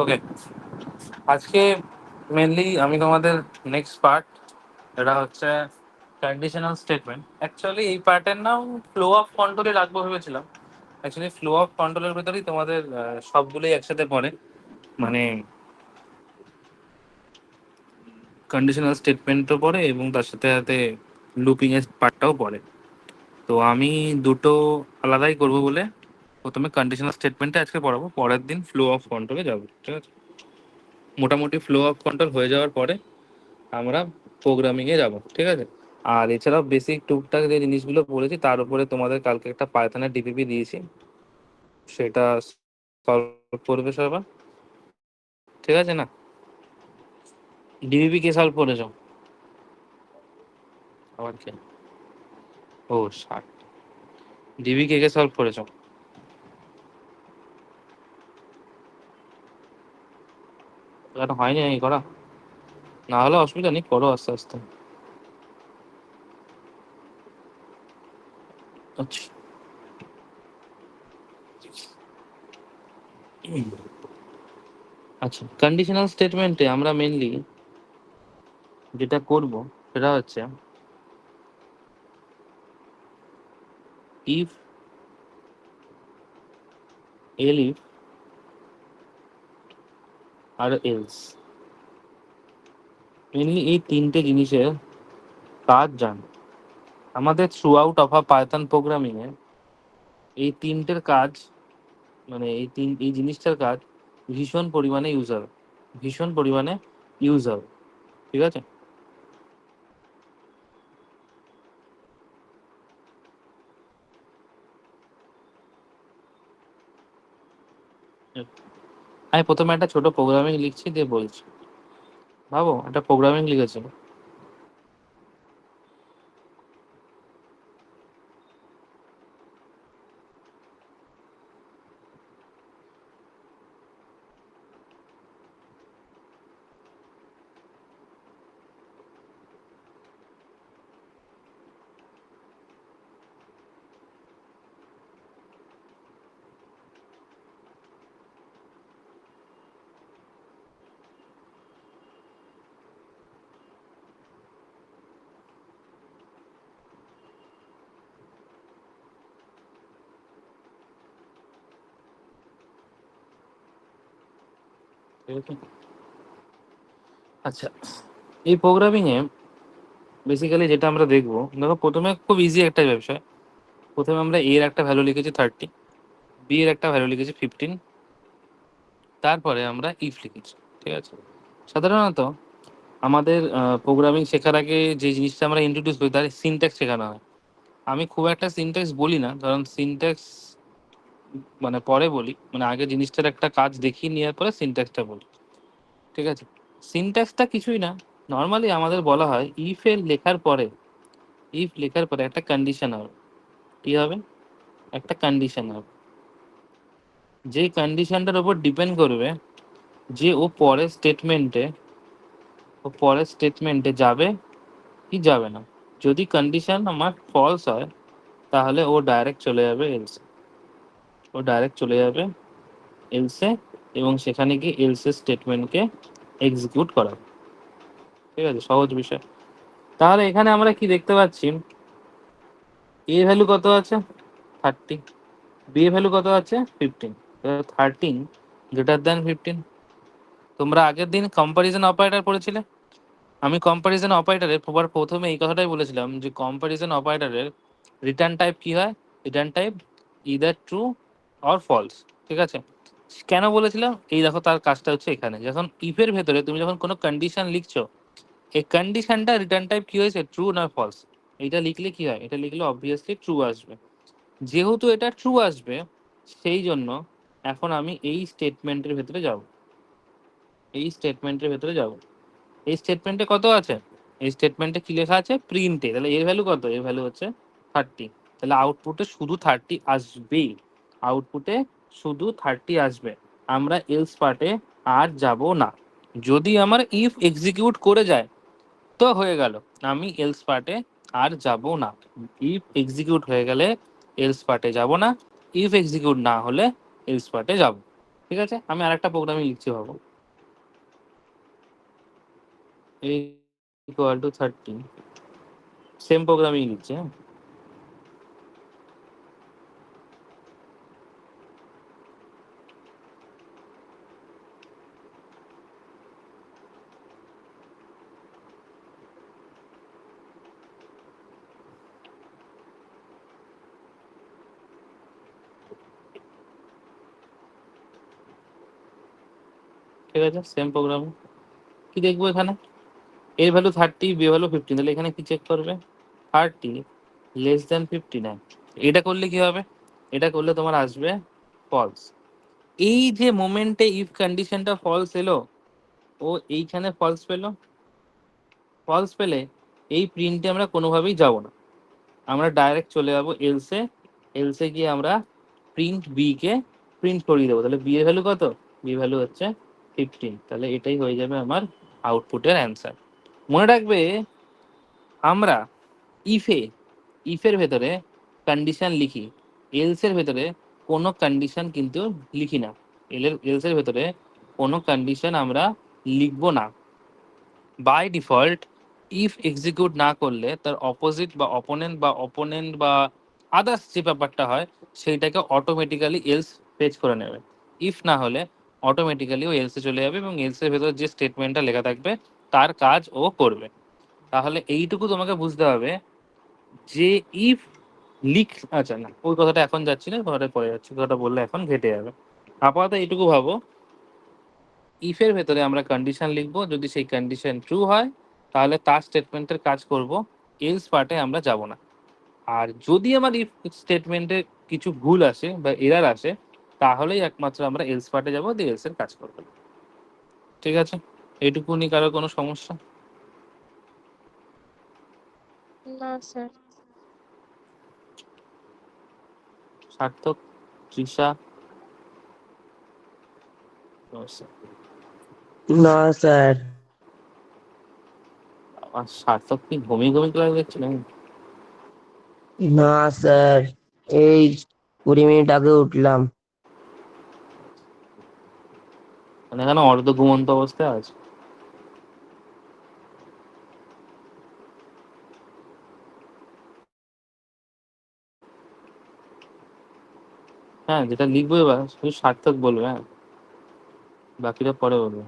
ওকে, আজকে মেনলি আমি তোমাদের নেক্সট পার্ট, এটা হচ্ছে কন্ডিশনাল স্টেটমেন্ট। অ্যাকচুয়ালি এই পার্টের নাম ফ্লো অফ কন্ট্রোলে রাখবো ভেবেছিলাম। অ্যাকচুয়ালি ফ্লো অফ কন্ট্রোলের ভেতরেই তোমাদের সবগুলোই একসাথে পড়ে, মানে কন্ডিশনাল স্টেটমেন্টও পড়ে এবং তার সাথে সাথে লুপিং এর পার্টটাও পড়ে। তো আমি দুটো আলাদাই করবো বলে প্রথমে কন্ডিশনাল স্টেটমেন্টে আজকে পড়াবো, পরের দিন ফ্লো অফ কন্ট্রোলে যাবো, ঠিক আছে? মোটামুটি ফ্লো অফ কন্ট্রোল হয়ে যাওয়ার পরে আমরা প্রোগ্রামিং এ যাব, ঠিক আছে? আর এছাড়াও বেসিক টুকটাক যে জিনিসগুলো বলেছি তার উপরে তোমাদের কালকে একটা পাইথনের ডিপিপি দিয়েছি, সেটা সলভ করবে সবাই, ঠিক আছে না? ডিপিপি কে সলভ করেছো? আবার কে? ও 60। ডিবি কে কে সলভ করেছো? কারণ হয়নি আমি করা, না হলে অসুবিধা নেই, করো আস্তে আস্তে। আচ্ছা, আচ্ছা, কন্ডিশনাল স্টেটমেন্টে আমরা মেনলি যেটা করব সেটা হচ্ছে ইফ, এলিফ আর এলস। মেনলি এই তিনটে জিনিসের কাজ জান আমাদের throughout of a Python programming এ। এই তিনটের কাজ, মানে এই জিনিসটার কাজ ভীষণ পরিমাণে ইউজার, ভীষণ পরিমাণে ইউজার, ঠিক আছে? আমি প্রথমে একটা ছোট প্রোগ্রামিং লিখছি দিয়ে বলছি। ভাবো একটা প্রোগ্রামিং লিখেছিল। ঠিক আছে? আচ্ছা, এই প্রোগ্রামিং এ বেসিক্যালি যেটা আমরা দেখবো, দেখো প্রথমে খুব ইজি একটা ব্যবসা। প্রথমে আমরা এর একটা ভ্যালু লিখেছি 30, বি এর একটা ভ্যালু লিখেছি 15, তারপরে আমরা ইফ লিখেছি, ঠিক আছে? সাধারণত আমাদের প্রোগ্রামিং শেখার আগে যে জিনিসটা আমরা ইন্ট্রোডিউস করি তার সিনট্যাক্স শেখানো হয়। আমি খুব একটা সিনট্যাক্স বলি না, কারণ সিনট্যাক্স মানে পরে বলি, মানে আগে জিনিসটার একটা কাজ দেখিয়ে নেওয়ার পরে সিনট্যাক্সটা বলি, ঠিক আছে? সিনট্যাক্সটা কিছুই না, নর্মালি আমাদের বলা হয় ইফ এর লেখার পরে, ইফ লেখার পরে একটা কন্ডিশন হবে। কি হবে? একটা কন্ডিশন হবে, যে কন্ডিশনটার উপর ডিপেন্ড করবে যে ও পরের স্টেটমেন্টে যাবে কি যাবে না। যদি কন্ডিশন আমার ফলস হয় তাহলে ও ডাইরেক্ট চলে যাবে এলসে, ও ডাইরেক্ট চলে যাবে এলসে, এবং সেখানে গিয়ে এলসে স্টেটমেন্টকে এক্সিকিউট করা, ঠিক আছে? সহজ বিষয়। তাহলে এখানে আমরা কি দেখতে পাচ্ছি, এ ভ্যালু কত আছে? 30, বি এর ভ্যালু কত আছে? 15। 13 গ্রেটার দ্যান 15। তোমরা আগের দিন কম্পারিজন অপারেটর পড়েছিলে। আমি কম্পারিজন অপারেটরের প্রথমে এই কথাটাই বলেছিলাম যে কম্পারিজন অপারেটরের রিটার্ন টাইপ কি হয়? Return type either true or false, ঠিক আছে? কেন বলেছিলাম? এই দেখো তার কাজটা হচ্ছে এখানে, যখন ইফের ভেতরে তুমি যখন কোনো কন্ডিশন লিখছো, এই কন্ডিশনটা রিটার্ন টাইপ কি হয়েছে, ট্রু না ফলস। এটা লিখলে কি হয়? এটা লিখলে অবভিয়াসলি ট্রু আসবে। যেহেতু এটা ট্রু আসবে, সেই জন্য এখন আমি এই স্টেটমেন্টের ভেতরে যাব, এই স্টেটমেন্টের ভেতরে যাব। এই স্টেটমেন্টে কত আছে? এই স্টেটমেন্টে কি লেখা আছে? প্রিন্টে। তাহলে এর ভ্যালু কত? এর ভ্যালু হচ্ছে 30। তাহলে আউটপুটে শুধু 30 আসবে, আউটপুটে শুধু 30 আসবে। আমরা এলস পার্টে আর যাব না। যদি আমার ইফ এক্সিকিউট করে যায় তো হয়ে গেল, আমি এলস পার্টে আর যাব না। ইফ এক্সিকিউট হয়ে গেলে এলস পার্টে যাব না, ইফ এক্সিকিউট না হলে এলস পার্টে যাব। ঠিক আছে, আমি আরেকটা প্রোগ্রামে লিখছি, ভাবো। ইকুয়াল টু 30, সেম প্রোগ্রামই লিখছি। হ্যাঁ, ঠিক আছে, সেম প্রোগ্রাম। কি দেখবো এখানে? এর ভ্যালু 30, বি ভ্যালু 15, তাহলে এখানে কি চেক করবে? 30 লেস দ্যান 59। এটা করলে কি হবে? এটা করলে তোমার আসবে ফলস। এই যে মোমেন্টে ইফ কন্ডিশনটা ফলস এলো, ও এইখানে ফলস পেলো। ফলস পেলে এই প্রিন্টে আমরা কোনোভাবেই যাব না, আমরা ডাইরেক্ট চলে যাবো এলসে। এলসে গিয়ে আমরা প্রিন্ট বি কে প্রিন্ট করিয়ে দেবো। তাহলে বি এর ভ্যালু কত? বি ভ্যালু হচ্ছে 15। তাহলে এটাই হয়ে যাবে আমার আউটপুটের অ্যান্সার। মনে রাখবে, আমরা ইফে ইফের ভেতরে কন্ডিশন লিখি, এলসের ভেতরে কোনো কন্ডিশন কিন্তু লিখি না। এলসের ভেতরে কোনো কন্ডিশন আমরা লিখবো না। বাই ডিফল্ট ইফ এক্সিকিউট না করলে তার অপোজিট বা অপোনেন্ট বা আদার্স যে ব্যাপারটা হয় সেইটাকে অটোমেটিক্যালি এলস পেজ করে নেবে। ইফ না হলে অটোমেটিক্যালি ও এলসে চলে যাবে এবং এলসের ভেতর যে স্টেটমেন্টটা লেখা থাকবে তার কাজ ও করবে। তাহলে এইটুকু তোমাকে বুঝতে হবে যে ইফ লিখ, আচ্ছা না ওই কথাটা এখন যাচ্ছি না, কথাটা পরে যাচ্ছি, কথাটা বললে এখন ঘেটে যাবে। আপাতত এইটুকু ভাবো, ইফের ভেতরে আমরা কন্ডিশন লিখবো, যদি সেই কন্ডিশন ট্রু হয় তাহলে তার স্টেটমেন্টের কাজ করব, এলস পার্টে আমরা যাব না। আর যদি আমার ইফ স্টেটমেন্টে কিছু ভুল আসে বা এরার আসে, তাহলেই একমাত্র আমরা এলস পার্টে যাবো, দিয়ে এলস এর কাজ করবো। ঠিক আছে, এইটুকুনি। কারো কোনো সমস্যা? না স্যার। সার্থক, তৃষা? সমস্যা? না স্যার। আমার সার্থক কি ঘুমিয়ে ঘুমিয়ে ক্লাস দেখছে নাকি? না স্যার, এই 20 মিনিট আগে উঠলাম। মানে এখানে অর্ধ ঘুমন্ত অবস্থায় আছে। হ্যাঁ, যেটা লিখবো এবার শুধু সার্থক বলবে, হ্যাঁ, বাকিটা পরে বলবে।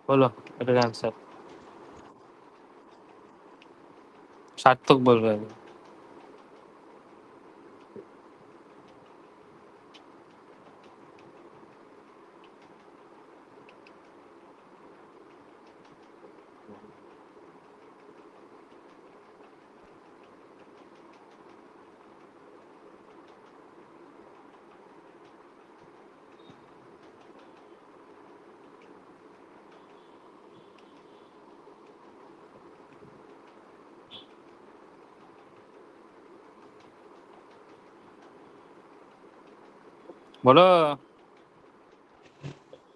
বলো এটার অ্যান্সার। সার্থক বলবে আগে। বলো।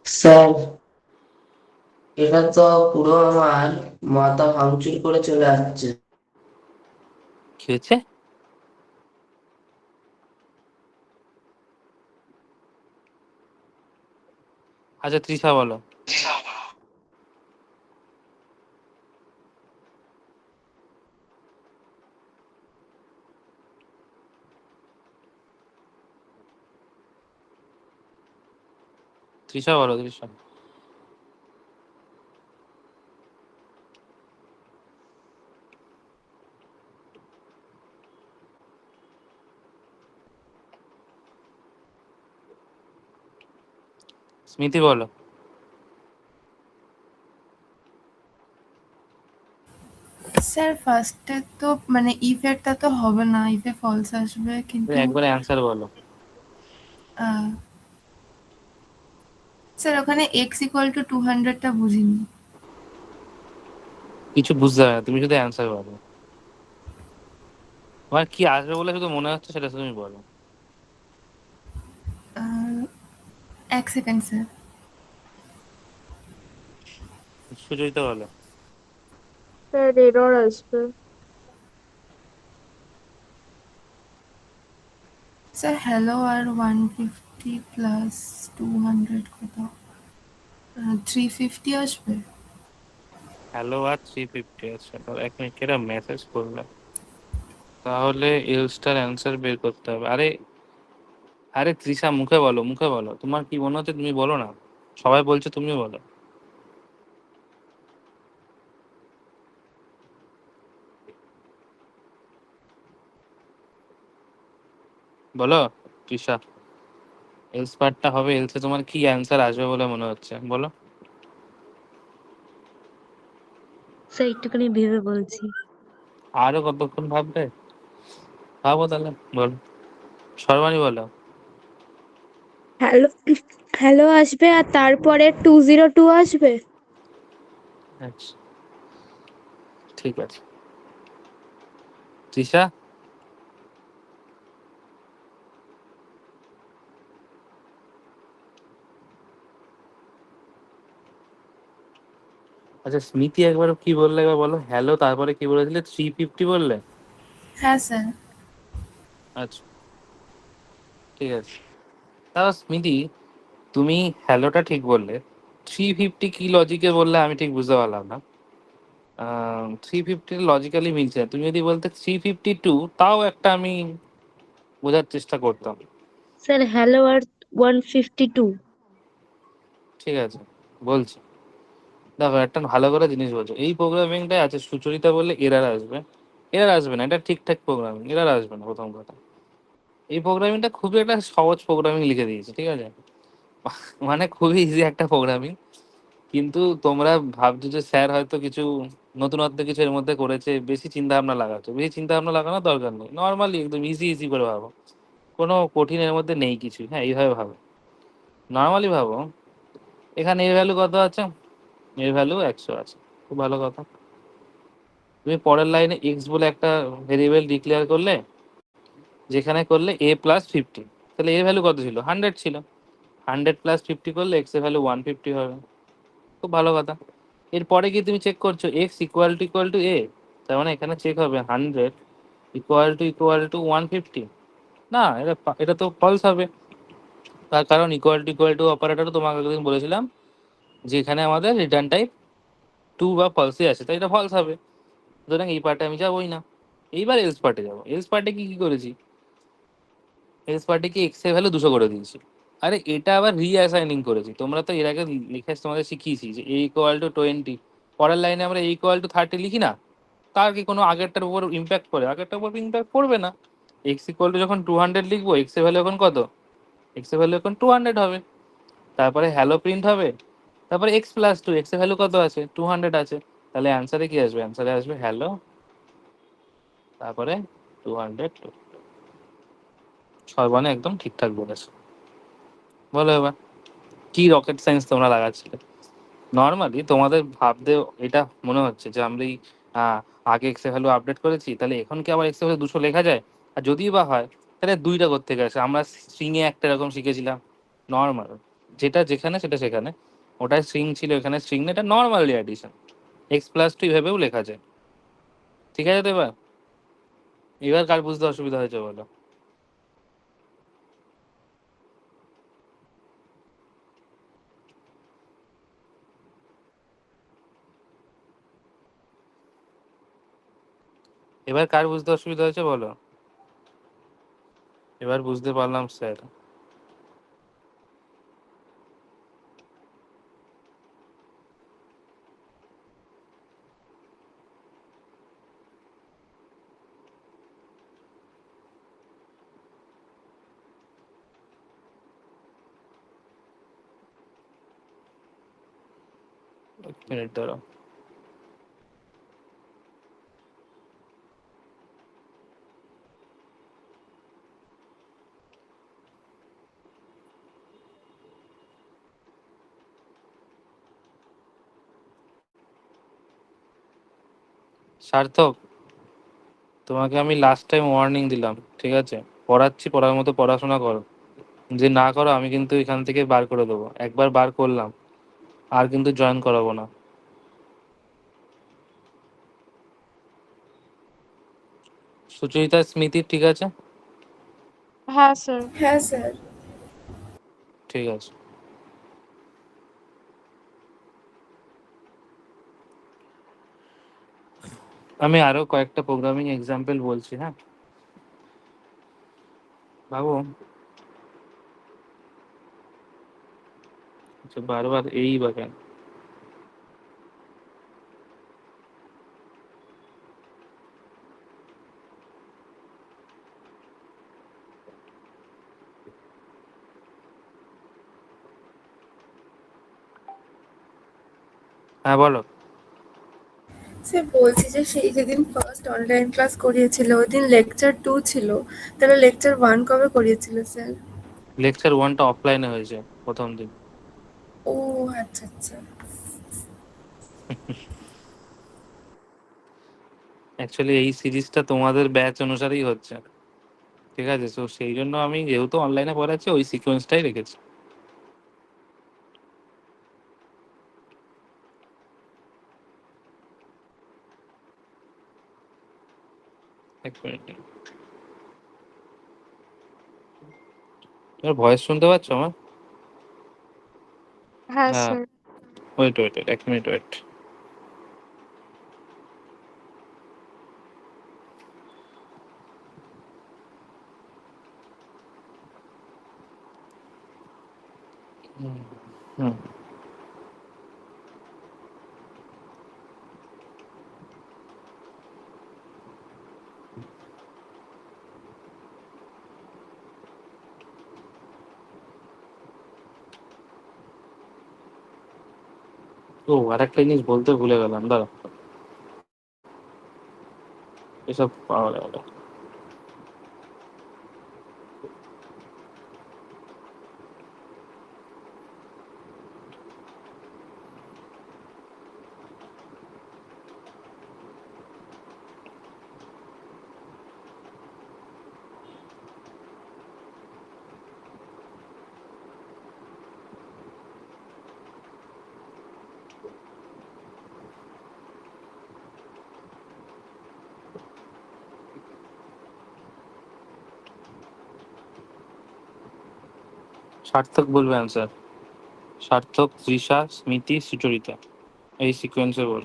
স্যার, এটা তো পুরো আমার মাথা ভাঙচুর করে চলে আসছে। কি হয়েছে? আচ্ছা তৃষা বলো। তৃষা বলো, তৃষা। স্মিতি বলো। স্যার ফার্স্টে তো মানে ইফেক্টটা তো হবে না, ইফে ফলস আসবে, কিন্তু একবারে অ্যান্সার বলো। স্যার ওখানে এক্স ইকুয়াল টু 200টা বুঝিনি। কিছু বুঝতে হবে না, তুমি শুধু অ্যান্সার বলো। তোমার কি আসবে বলে শুধু মনে হচ্ছে সেটা তুমি বলো। এক সেকেন্ড স্যার। সুচরিতা বলো। স্যার এরর আসবে। স্যার হ্যালো আর 150 প্লাস 200 কত? 350 আসবে। হ্যালো আর 350 আছে, তো এক মিনিট কেটে মেসেজ করলাম। তাহলে এলস্টার অ্যান্সার বের করতে হবে। আরে আরে তৃষা, মুখে বলো, মুখে বলো, তোমার কি মনে হচ্ছে তুমি বলো না। সবাই বলছে তুমি বলো। বলো তৃষা, এলস পার্টটা হবে, এলসে তোমার কি অ্যান্সার আসবে বলে মনে হচ্ছে বলো। স্যার একটুখানি ভেবে বলছি। আরো কতক্ষণ ভাববে, ভাবো তাহলে বলো। সর্বাণী বলো। হ্যালো, হ্যালো আসবে আর তারপরে 202 আসবে। আচ্ছা ঠিক আছে। তৃষা। আচ্ছা স্মৃতি একবার কি বললে একবার বলো, হ্যালো তারপরে কি বলেছিলে, 350 বললে? হ্যাঁ স্যার। আচ্ছা ঠিক আছে। তাও স্মৃতি, তুমি হ্যালোটা ঠিক বললে, 350 কি লজিকে বললে আমি ঠিক বুঝতে পারলাম না। 350 লজিক্যালি মিলছে না। তুমি যদি বলতে 352, তাও একটা আমি বোঝার চেষ্টা করতাম। স্যার হ্যালো আর 152। ঠিক আছে বলছি। দেখো একটা ভালো করে জিনিস বলছো, এই প্রোগ্রামিংটাই আছে, সুচরিতা বললে এরার আসবে। এরার আসবে না, এটা ঠিকঠাক প্রোগ্রামিং, এরার আসবে না প্রথম কথা। এই প্রোগ্রামিংটা খুবই একটা সহজ প্রোগ্রামিং লিখে দিয়েছে, ঠিক আছে। মানে খুবই ইজি একটা প্রোগ্রামিং। কিন্তু তোমরা ভাবছো যে স্যার হয়তো কিছু নতুনত্ব কিছু এর মধ্যে করেছে, বেশি চিন্তা ভাবনা লাগাচ্ছ। বেশি চিন্তা ভাবনা লাগানোর দরকার নেই, নর্মালি একদম ইজি ইজি করে ভাবো। কোনো কঠিন এর মধ্যে নেই কিছু, হ্যাঁ এইভাবে ভাবো, নর্মালি ভাবো। এখানে এর ভ্যালু কত আছে, এর ভ্যালু 100 আছে, খুব ভালো কথা। তুমি পরের লাইনে এক্স বলে একটা ভেরিয়েবল ডিক্লেয়ার করলে, যেখানে করলে a+50, তাহলে এর ভ্যালু কত ছিল, 100 ছিল। 100+50 করলে এক্স এর ভ্যালু 150 হবে, খুব ভালো কথা। এরপরে কি তুমি চেক করছো এক্স ইকুয়াল টু এ, তার মানে এখানে চেক হবে 100 ইকুয়াল টু 150। না, এটা তো ফলস হবে। তার কারণ ইকুয়াল টু অপারেটর তোমাকে একদিন বলেছিলাম যে এখানে আমাদের রিটার্ন টাইপ টু বা ফলসই আছে, তাই এটা ফলস হবে। সুতরাং এই পার্টে আমি যাবোই না। এইবার এলস পার্টে যাবো। এলস পার্টে কি কি করেছি, এলস পার্টে কি এক্স এর ভ্যালু 200 করে দিয়েছি। আরে এটা আবার রিঅ্যাসাইনিং করেছি। তোমরা তো এর আগে লিখে তোমাদের শিখিয়েছি যে a=20, পরের লাইনে আমরা a=30 লিখি না। তার কি কোনো আগেরটার উপর ইম্প্যাক্ট পড়ে, আগেরটার উপর ইম্প্যাক্ট পড়বে না। এক্স ইকুয়াল টু যখন 200 লিখবো, এক্স এর ভ্যালু এখন কত, এক্স এর ভ্যালু এখন 200 হবে। তারপরে হ্যালো প্রিন্ট হবে। তারপরে x+2, এক্স এর ভ্যালু কত আছে, 200 আছে। তাহলে অ্যান্সারে কি আসবে, অ্যান্সারে আসবে হ্যালো, তারপরে 202। সর্বানে একদম ঠিকঠাক বলেছে। বলো এবার, কি রকেট সায়েন্স তোমরা লাগাচ্ছিলে। নর্মালি তোমাদের ভাবতে এটা মনে হচ্ছে যে আমরা আগে এক্স এর ভ্যালু আপডেট করেছি, তাহলে এখন কি আবার এক্স এর ভ্যালু 200 লেখা যায়। আর যদিও বা হয়, তাহলে দুইটা করতে গেছে, আমরা স্ট্রিং এ একটা এরকম শিখেছিলাম, নর্মাল, যেটা যেখানে সেটা সেখানে। ওটাই স্ট্রিং ছিল, এখানে স্ট্রিং না, এটা নর্মাল অ্যাডিশন। x+2 এভাবেও লেখা যায়। ঠিক আছে তো এবার, এবার কার বুঝতে অসুবিধা হয়েছে বলো। এবার কার বুঝতে অসুবিধা হয়েছে বলো? এবার বুঝতে পারলাম স্যার। এক মিনিট দাঁড়াও। সার্থক, তোমাকে আমি লাস্ট টাইম ওয়ার্নিং দিলাম, ঠিক আছে? পড়াচ্ছি, পড়ার মতো পড়াশোনা করো। যে না করো আমি কিন্তু এখান থেকে বার করে দেবো। একবার বার করলাম, আর কিন্তু জয়েন করাবো না। সুচরিতা, স্মৃতি, ঠিক আছে? হ্যাঁ স্যার। হ্যাঁ স্যার। ঠিক আছে। আমি আরো কয়েকটা প্রোগ্রামিং এক্সাম্পল বলছি, হ্যাঁ? ভাবো, আচ্ছা, বারবার এই বা কেন? হ্যাঁ বলো। স্যার বলছি যে সেই যেদিন ফার্স্ট অনলাইন ক্লাস করিয়েছিল ওই দিন লেকচার 2 ছিল, তাহলে লেকচার 1 কবে করিয়েছিল স্যার? লেকচার ওয়ানটা অফলাইনে হয়েছে প্রথম দিন। ও আচ্ছা আচ্ছা। অ্যাকচুয়ালি এই সিরিজটা তোমাদের ব্যাচ অনুসারেই হচ্ছে, ঠিক আছে? তো সেই জন্য আমি যেহেতু অনলাইনে পড়াচ্ছি ওই সিকোয়েন্সটাই রেখেছি। এক মিনিট, তোমার ভয়েস শুনতে পাচ্ছ আমার? হ্যাঁ হ্যাঁ। স্যার। ওয়েট ওয়েট ওয়েট, এক মিনিট ওয়েট। হুম হুম। ও, আর একটা জিনিস বলতে ভুলে গেলাম, দাঁড়া। এসব পাওয়া গেল। সার্থক বলবে অ্যান্সার। সার্থক, তৃষা, স্মৃতি, সুচরিতা, এই সিকোয়েন্সে বল।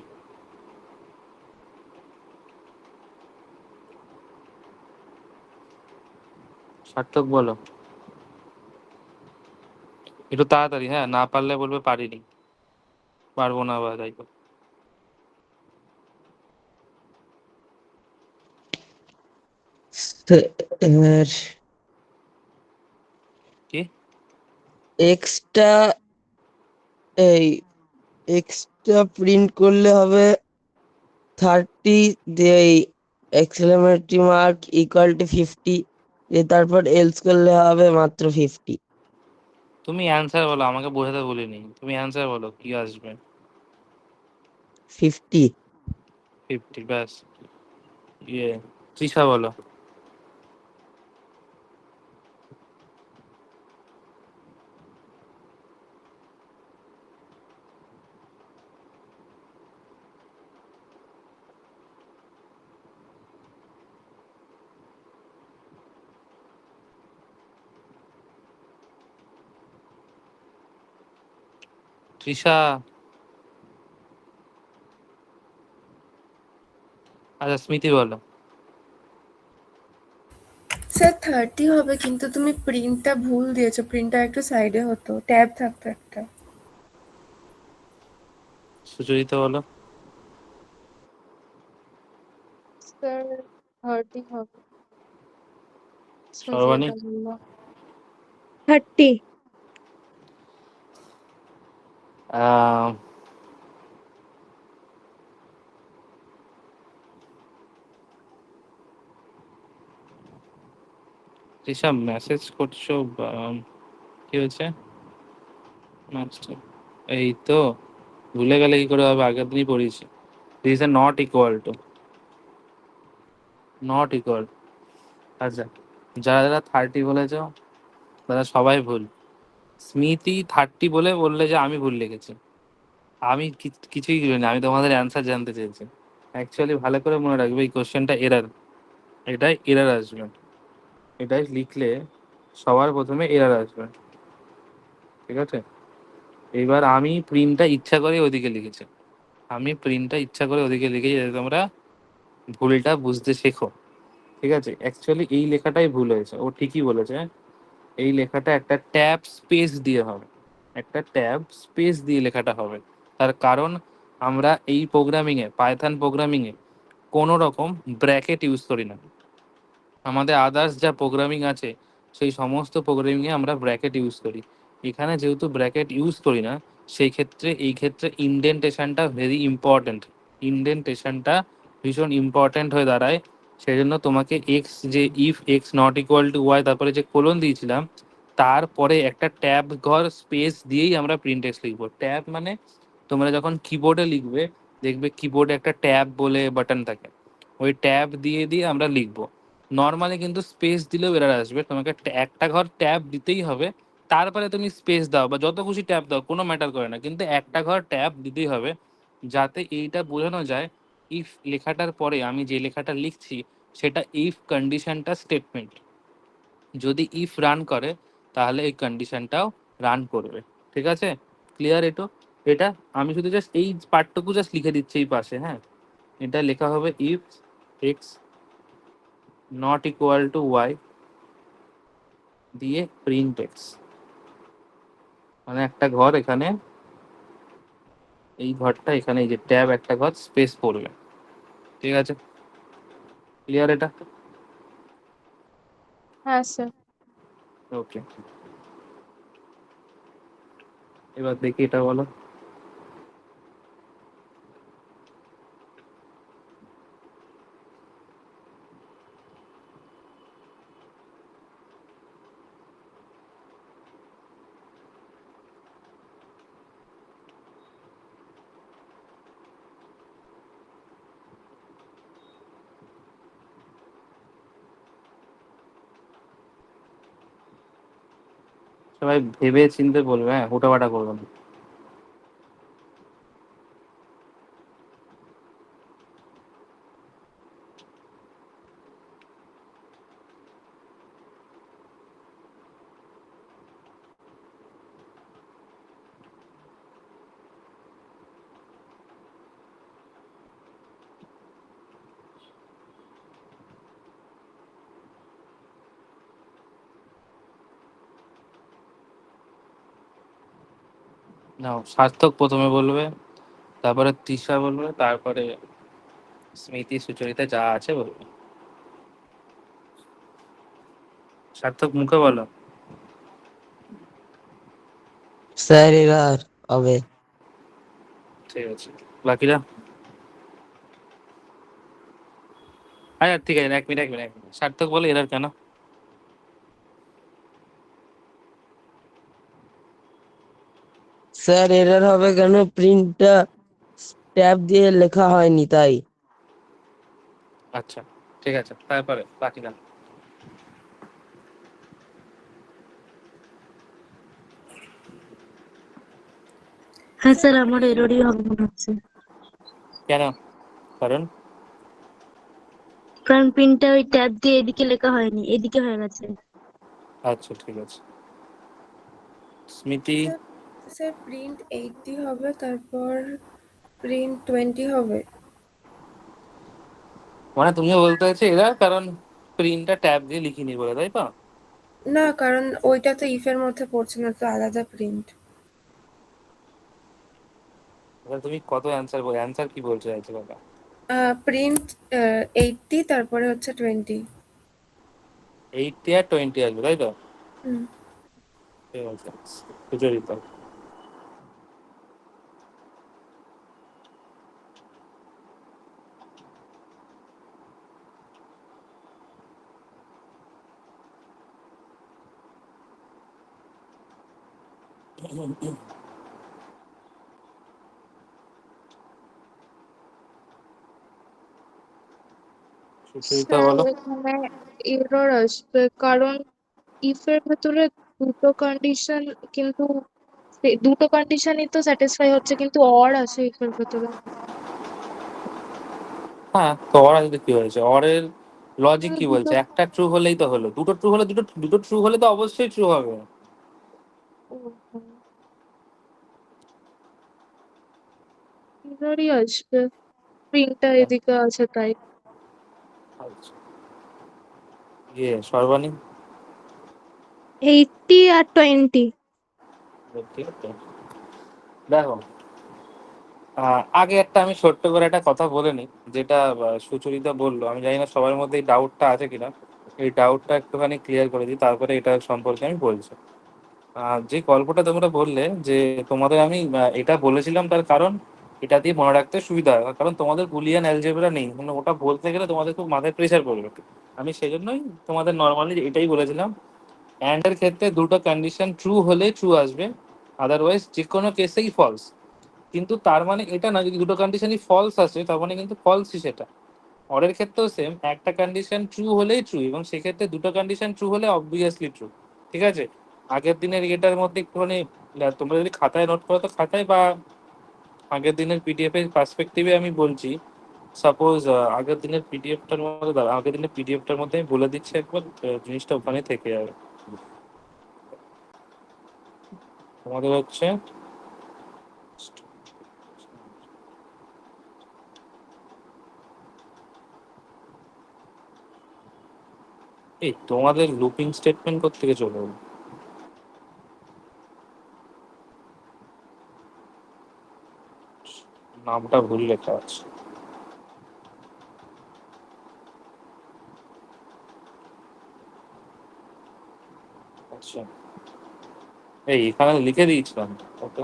সার্থক বলো, একটু তাড়াতাড়ি, হ্যাঁ? না পারলে বলবে পারিনি, পারবো না, বা তাই তো। স্যার, কি? এক্সট্রা এই এক্সট্রা প্রিন্ট করলে হবে 30, দিয়ে এই এক্সক্লেমেটরি মার্ক ইকুয়াল টু 50, দিয়ে তারপর এলস করলে হবে মাত্র 50। তুমি অ্যান্সার বলো, আমাকে বোঝাতে বলিনি। তুমি অ্যান্সার বলো কি আসবে। 50। 50, ব্যাস। ইয়ে, তৃষা বলো। তৃষা। আচ্ছা, স্মৃতি বলো। স্যার 30 হবে, কিন্তু তুমি প্রিন্টটা ভুল দিয়েছো, প্রিন্টটা একটু সাইডে হতো, ট্যাব থাকতো একটা। সুচরিতা বলো। স্যার 30 হবে। সর্বাণী? সুচেতা বললো। 30। আহ, ঋষভ মেসেজ করছো কি হয়েছে? Master, এই তো ভুলে গেলে কি করে হবে, আগের দিনই পড়িয়েছি। This are not equal to, not equal. আচ্ছা, যারা যারা 30 বলেছ তারা সবাই ভুল। স্মিতি 30 বললে যে আমি ভুল লিখেছি। আমি কিছুই বলিনি, আমি তোমাদের অ্যান্সার জানতে চেয়েছি। অ্যাকচুয়ালি ভালো করে মনে রাখবে, এই কোশ্চেনটা এরার, এটাই এরার আসবে। এটাই লিখলে সবার প্রথমে এরার আসবে, ঠিক আছে? এবার আমি প্রিন্টটা ইচ্ছা করে ওদিকে লিখেছি, আমি প্রিন্টটা ইচ্ছা করে ওদিকে লিখেছি যাতে তোমরা ভুলটা বুঝতে শেখো, ঠিক আছে? অ্যাকচুয়ালি এই লেখাটাই ভুল হয়েছে, ও ঠিকই বলেছে। এই লেখাটা একটা ট্যাব স্পেস দিয়ে হবে, একটা ট্যাব স্পেস দিয়ে লেখাটা হবে। তার কারণ আমরা এই প্রোগ্রামিংয়ে, পাইথন প্রোগ্রামিংয়ে কোনো রকম ব্র্যাকেট ইউজ করি না। আমাদের আদার্স যা প্রোগ্রামিং আছে সেই সমস্ত প্রোগ্রামিংয়ে আমরা ব্র্যাকেট ইউজ করি। এখানে যেহেতু ব্র্যাকেট ইউজ করি না, সেই ক্ষেত্রে এই ক্ষেত্রে ইনডেন্টেশনটা ভেরি ইম্পর্ট্যান্ট। ইনডেন্টেশনটা ভীষণ ইম্পর্ট্যান্ট হয়ে দাঁড়ায়। সেই জন্য তোমাকে এক্স, যে if X not equal to Y, তারপরে যে কোলন দিয়েছিলাম, তারপরে একটা ট্যাব ঘর স্পেস দিয়েই আমরা প্রিন্ট এক্স লিখবো। ট্যাব মানে তোমরা যখন কিবোর্ডে লিখবে, দেখবে কিবোর্ডে একটা ট্যাব বলে বাটন থাকে, ওই ট্যাব দিয়ে দিয়ে আমরা লিখবো। নর্মালি কিন্তু স্পেস দিলেও এরার আসবে, তোমাকে একটা ঘর ট্যাব দিতেই হবে। তারপরে তুমি স্পেস দাও বা যত খুশি ট্যাব দাও, কোনো ম্যাটার করে না, কিন্তু একটা ঘর ট্যাব দিতেই হবে, যাতে এইটা বোঝানো যায় ইফ লেখাটার পরে আমি যে লেখাটা লিখছি সেটা ইফ কন্ডিশনটা স্টেটমেন্ট। যদি ইফ রান করে তাহলে এই কন্ডিশনটাও রান করবে, ঠিক আছে? ক্লিয়ার এটো? এটা আমি শুধু জাস্ট এই পার্টটুকু জাস্ট লিখে দিচ্ছি এই পাশে, হ্যাঁ। এটা লেখা হবে if X not equal to Y দিয়ে প্রিন্ট এক্স, মানে একটা ঘর এখানে, এই ঘরটা এখানে, এই যে ট্যাব একটা ঘর স্পেস পড়বে, ঠিক আছে? ক্লিয়ার এটা? হ্যাঁ স্যার। ওকে, এবার দেখি এটা বলো। সবাই ভেবে চিন্তে বলবে, হ্যাঁ, হুটাপাটা করবে না। না, সার্থক প্রথমে বলবে, তারপরে তৃষা বলবে, তারপরে স্মৃতি সুচরিতা যা আছে বলবে। সার্থক মুখে বলো। স্যার এরার হবে। ঠিক আছে, বাকিরা? আচ্ছা ঠিক আছে, এক মিনিট এক মিনিট এক মিনিট, সার্থক বলে এরার কেন? স্যার এরার হবে কেন, প্রিন্টটা ট্যাব দিয়ে লেখা হয়নি তাই। আচ্ছা ঠিক আছে, তারপরে বাকিরা? হ্যাঁ স্যার, আমার এররই হবে মনে হচ্ছে। কেন? কারণ কারণ পিনটা ওই ট্যাব দিয়ে এদিকে লেখা হয়নি, এদিকে হয়ে গেছে। আচ্ছা ঠিক আছে। স্মৃতি? স্যার, স্যার প্রিন্ট 80 হবে, তারপর প্রিন্ট 20 হবে। মানে তুমিও বলতে চাইছো এরা, কারণ প্রিন্টটা ট্যাব দিয়ে লিখিনি বলে, তাই তো? না, কারণ ওইটা তো ইফের মধ্যে পড়ছে না, তো আলাদা প্রিন্ট। এবার তুমি কত অ্যান্সার বল, অ্যান্সার কি বলছো চাইছো বাবা? প্রিন্ট 80, তারপরে হচ্ছে 20। 80 আর 20 আসবে, তাই তো? হুম। ঠিক আছে, সুচরিতা। সুচরিতা স্যার বলো। এখানে এরর আসবে, কারণ if এর ভেতরে দুটো কন্ডিশন, কিন্তু দুটো কন্ডিশনই তো স্যাটিসফাই হচ্ছে, কিন্তু অর আছে if এর ভেতরে। হ্যাঁ, তো অর আসলে কি হয়েছে? অরের লজিক কি দুটো বলছে? একটা ট্রু হলেই তো হলো, দুটো ট্রু হলে দুটো দুটো ট্রু হলে তো অবশ্যই ট্রু হবে। এররই আসবে, প্রিন্টটা এদিকে আছে তাই। আচ্ছা, সর্বাণী। 80 আর 20। ঠিক আছে, দেখো, আগে একটা আমি ছোট্ট করে একটা কথা বলে নিই, যেটা সুচরিতা বললো, আমি জানি না সবার মধ্যে এই ডাউটটা আছে কিনা, এই ডাউটটা একটুখানি ক্লিয়ার করে দিই, তারপরে এটা সম্পর্কে আমি বলছি। যে গল্পটা তোমরা বললে যে তোমাদের আমি এটা বলেছিলাম, তার কারণ এটা দিয়ে মনে রাখতে সুবিধা হয়, কারণ তোমাদের বুলিয়ান অ্যালজেব্রা নেই, মানে ওটা বলতে গেলে তোমাদের খুব মাথায় প্রেশার পড়বে। আমি সেই জন্যই তোমাদের নর্মালি এটাই বলেছিলাম, অ্যান্ড এর ক্ষেত্রে দুটো কন্ডিশন ট্রু হলে ট্রু আসবে, আদারওয়াইজ যে কোনো কেসেই ফলস। কিন্তু তার মানে এটা না, যদি দুটো কন্ডিশনই ফলস আসে তার মানে কিন্তু ফলসই সেটা। অরের ক্ষেত্রেও সেম, একটা কন্ডিশন ট্রু হলেই ট্রু, এবং সেক্ষেত্রে দুটো কন্ডিশন ট্রু হলে অবভিয়াসলি ট্রু। ঠিক আছে, আগের দিনের এটার মধ্যে একটুখানি তোমরা যদি খাতায় নোট করো তো খাতায়, বা আগের দিনের পিডিএফ এর পার্সপেক্টিভে আমি বলছি। সাপোজ আগের দিনের পিডিএফটার মধ্যে আগের দিনের পিডিএফটার মধ্যে আমি বলে দিচ্ছি একবার, জিনিসটা ওখানে থেকে যাবে। তোমাদের হচ্ছে এই তোমাদের লুপিং স্টেটমেন্ট কোত্থেকে চলে এলো? নামটা ভুল লেখা আছে। আচ্ছা, এই এখানে লিখে দিয়েছিলাম ওটা।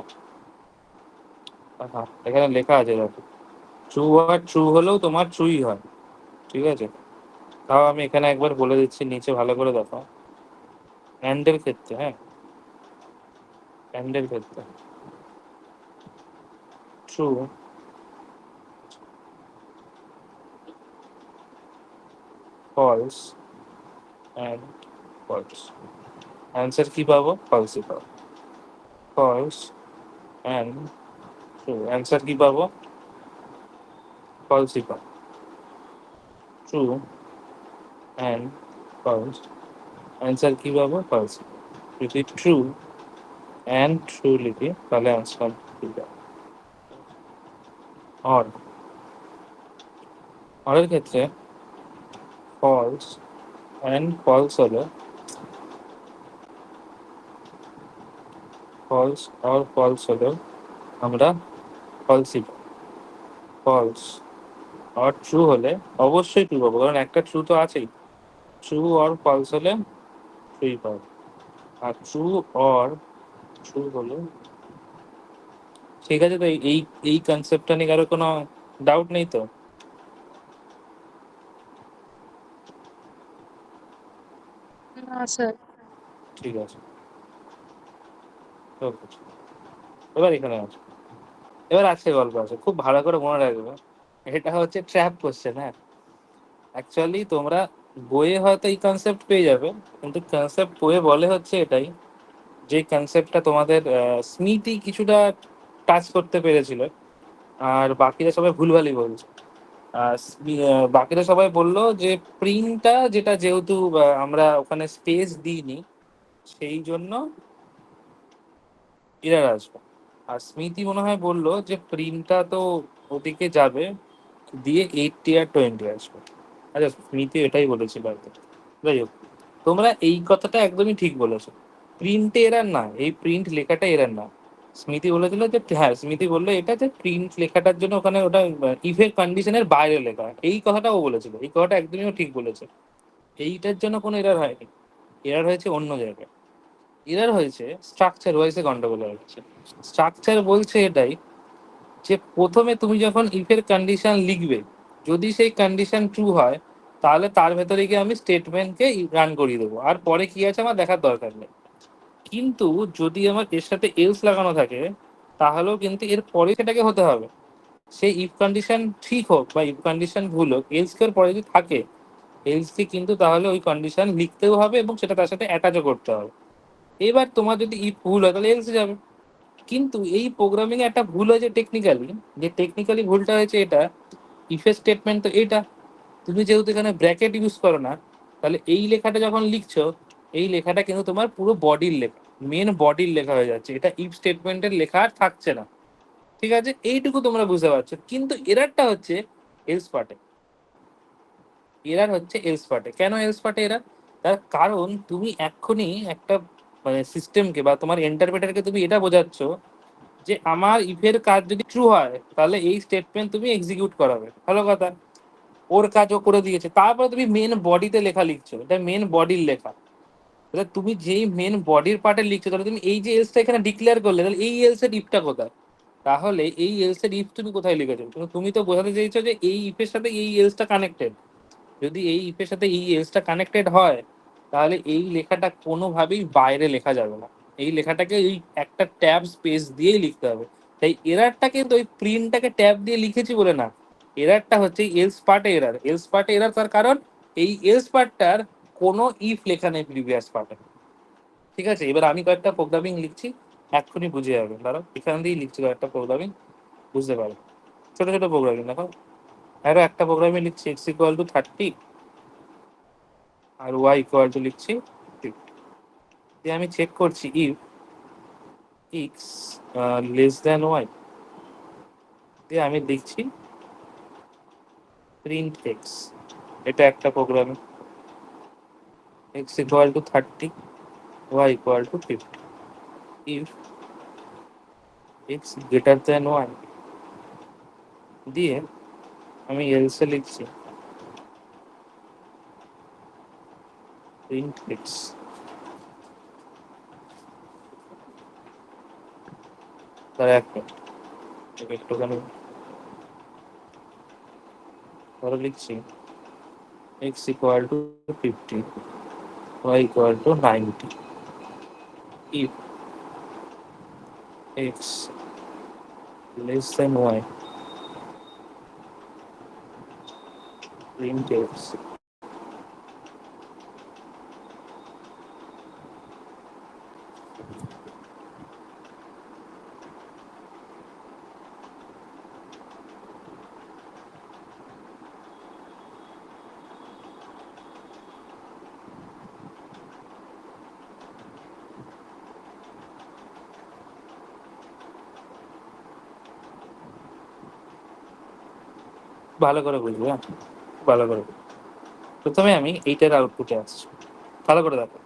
হ্যাঁ, এখানে লেখা আছে দেখো, ট্রু আর ট্রু হলেও তোমার ট্রুই হয়। ঠিক আছে, তাও আমি এখানে একবার বলে দিচ্ছি, নিচে ভালো করে দেখো। অ্যান্ডের ক্ষেত্রে, হ্যাঁ, অ্যান্ডের ক্ষেত্রে true, false, and false. Answer কি পাবো? ফলসই পাবো। ফলস অ্যান্ড ট্রু, অ্যান্সার কি পাবো? ফলসই পাবো। ট্রু অ্যান্ড ফলস, অ্যান্সার কি পাবো? ফলস। যদি ট্রু অ্যান্ড ট্রু লিখি তাহলে অ্যান্সার কি পাবো? অর, অরের ক্ষেত্রে ফলস অ্যান্ড ফলস হলে, ফলস আর ফলস হলেও আমরা ফলসই পাবো। ফলস আর ট্রু হলে অবশ্যই ট্রু পাবো, কারণ একটা ট্রু তো আছেই। ট্রু আর ফলস হলে ট্রুই পাবো, আর ট্রু আর ট্রু হলে। ঠিক আছে, তো এই এই কনসেপ্টটা নিয়ে কারো কোনো ডাউট নেই তো? না স্যার। ঠিক আছে, ওকে। এবার এখানে আছে, এবার আছে গল্প আছে, খুব ভালো করে মনে রাখবে। এটা হচ্ছে ট্র্যাপ কোশ্চেন, হ্যাঁ। অ্যাকচুয়ালি তোমরা বইয়ে হয়তো এই কনসেপ্ট পেয়ে যাবে, কিন্তু কনসেপ্ট বইয়ে বলে হচ্ছে এটাই, যে কনসেপ্টটা তোমাদের স্মৃতি কিছুটা টাচ করতে পেরেছিল, আর বাকিরা সবাই ভুলভালই বলছে। বাকিরা সবাই বললো যে প্রিন্টটা যেটা, যেহেতু আমরা ওখানে স্পেস দিইনি, সেই জন্য এরার আসবে। আর স্মৃতি মনে হয় বললো যে প্রিন্টটা তো ওদিকে যাবে, দিয়ে 80 আর 20 আসবে। আচ্ছা, স্মৃতি এটাই বলেছিল আর কি। যাই হোক, তোমরা এই কথাটা একদমই ঠিক বলেছো, প্রিন্টে এরার না, এই প্রিন্ট লেখাটা এরার না। স্মৃতি বলেছিল যে, হ্যাঁ স্মৃতি বললো এটা যে প্রিন্ট লেখাটার জন্য ওখানে ওটা ইফের কন্ডিশনের বাইরে লেখা, এই কথাটা ও বলেছিল, এই কথাটা একদমই ও ঠিক বলেছে। এইটার জন্য কোনো এরার হয়নি, এরার হয়েছে অন্য জায়গায়। এরার হয়েছে স্ট্রাকচার ওয়াইজে গন্ডগোল হয়ে গেছে। স্ট্রাকচার বলছে এটাই যে প্রথমে তুমি যখন ইফের কন্ডিশন লিখবে, যদি সেই কন্ডিশন ট্রু হয় তাহলে তার ভেতরে গিয়ে আমি স্টেটমেন্টকে রান করিয়ে দেবো, আর পরে কি আছে আমার দেখার দরকার নেই। কিন্তু যদি আমার এর সাথে এলস লাগানো থাকে তাহলেও কিন্তু এর পরে সেটাকে হতে হবে। সেই ইফ কন্ডিশন ঠিক হোক বা ইফ কন্ডিশন ভুল হোক, এলস কে পরে যদি থাকে, এলস কে কিন্তু তাহলে ওই কন্ডিশন লিখতেও হবে এবং সেটা তার সাথে অ্যাটাচও করতে হবে। এবার তোমার যদি ইফ ভুল হয় তাহলে এলস যাবে। কিন্তু এই প্রোগ্রামিং এ একটা ভুল হয়েছে টেকনিক্যালি, যে টেকনিক্যালি ভুলটা হয়েছে এটা, ইফের স্টেটমেন্ট তো এটা, তুমি যেহেতু এখানে ব্র্যাকেট ইউজ করো না, তাহলে এই লেখাটা যখন লিখছো, এই লেখাটা কিন্তু তোমার পুরো বডির লেখা, মেন বডির লেখা হয়ে যাচ্ছে, এটা ইফ স্টেটমেন্টের লেখা আর থাকছে না। ঠিক আছে, এইটুকু তোমরা বুঝতে পারছো। কিন্তু এরারটা হচ্ছে এলস পার্টে, এরার হচ্ছে এলস পার্টে। কেন এলস পার্টে এরার? তার কারণ তুমি এক্ষুনি একটা মানে সিস্টেমকে বা তোমার এন্টারপ্রেটারকে তুমি এটা বোঝাচ্ছ যে আমার ইফের কাজ যদি ট্রু হয় তাহলে এই স্টেটমেন্ট তুমি এক্সিকিউট করাবে, ভালো কথা, ওর কাজও করে দিয়েছে। তারপরে তুমি মেন বডিতে লেখা লিখছো, এটা মেন বডির লেখা। তাহলে তুমি যেই মেন বডির পার্টে লিখছো, তাহলে তুমি এই যে এলসটা এখানে ডিক্লেয়ার করলে, তাহলে এই এলস এর ইফটা কোথায়? তাহলে এই এলস এর ইফ তুমি কোথায় লিখেছো? তুমি তো বোঝাতে চাইছো যে এই ইফের সাথে এই এলসটা কানেক্টেড। যদি এই ইফের সাথে এই এলসটা কানেক্টেড হয় তাহলে এই লেখাটা কোনোভাবেই বাইরে লেখা যাবে না, এই লেখাটাকে এই একটা ট্যাব স্পেস দিয়েই লিখতে হবে। তাই এরারটা কিন্তু ওই প্রিন্টটাকে ট্যাব দিয়ে লিখেছি বলে না, এরারটা হচ্ছে এলস পার্টে এরার। এলস পার্টে এরার তার কারণ এই এলস পার্টটার কোনো ইফ লেখা নেই প্রিভিয়াস পার্টে। ঠিক আছে, এবার আমি কয়েকটা প্রোগ্রামিং লিখছি, এক্ষুনি বুঝে যাবে, দাঁড়াও এখান দিয়েই লিখছি কয়েকটা প্রোগ্রামিং, বুঝতে পারবে। ছোট ছোট প্রোগ্রামিং দেখো, আরো একটা প্রোগ্রামিং লিখছি এক্স ইকুয়াল টু 30 আর ওয়াই ইকুয়াল টু লিখছি 50। দিয়ে আমি চেক করছি if x less than Y, দিয়ে আমি লিখছি প্রিন্ট এক্স। এটা একটা programming, X equal to 30 Y equal to 50, if X greater than Y, দিয়ে আমি এলসে লিখছি প্রিন্ট এক্স। তার এক মিনিট, একটুখানি ধরো লিখছি x equal to 50 y equal to 90, if x less than y print x. ভালো করে বুঝবে, হ্যাঁ ভালো করে বুঝবে। প্রথমে আমি এইটার আউটপুটে আসছি, ভালো করে দেখো,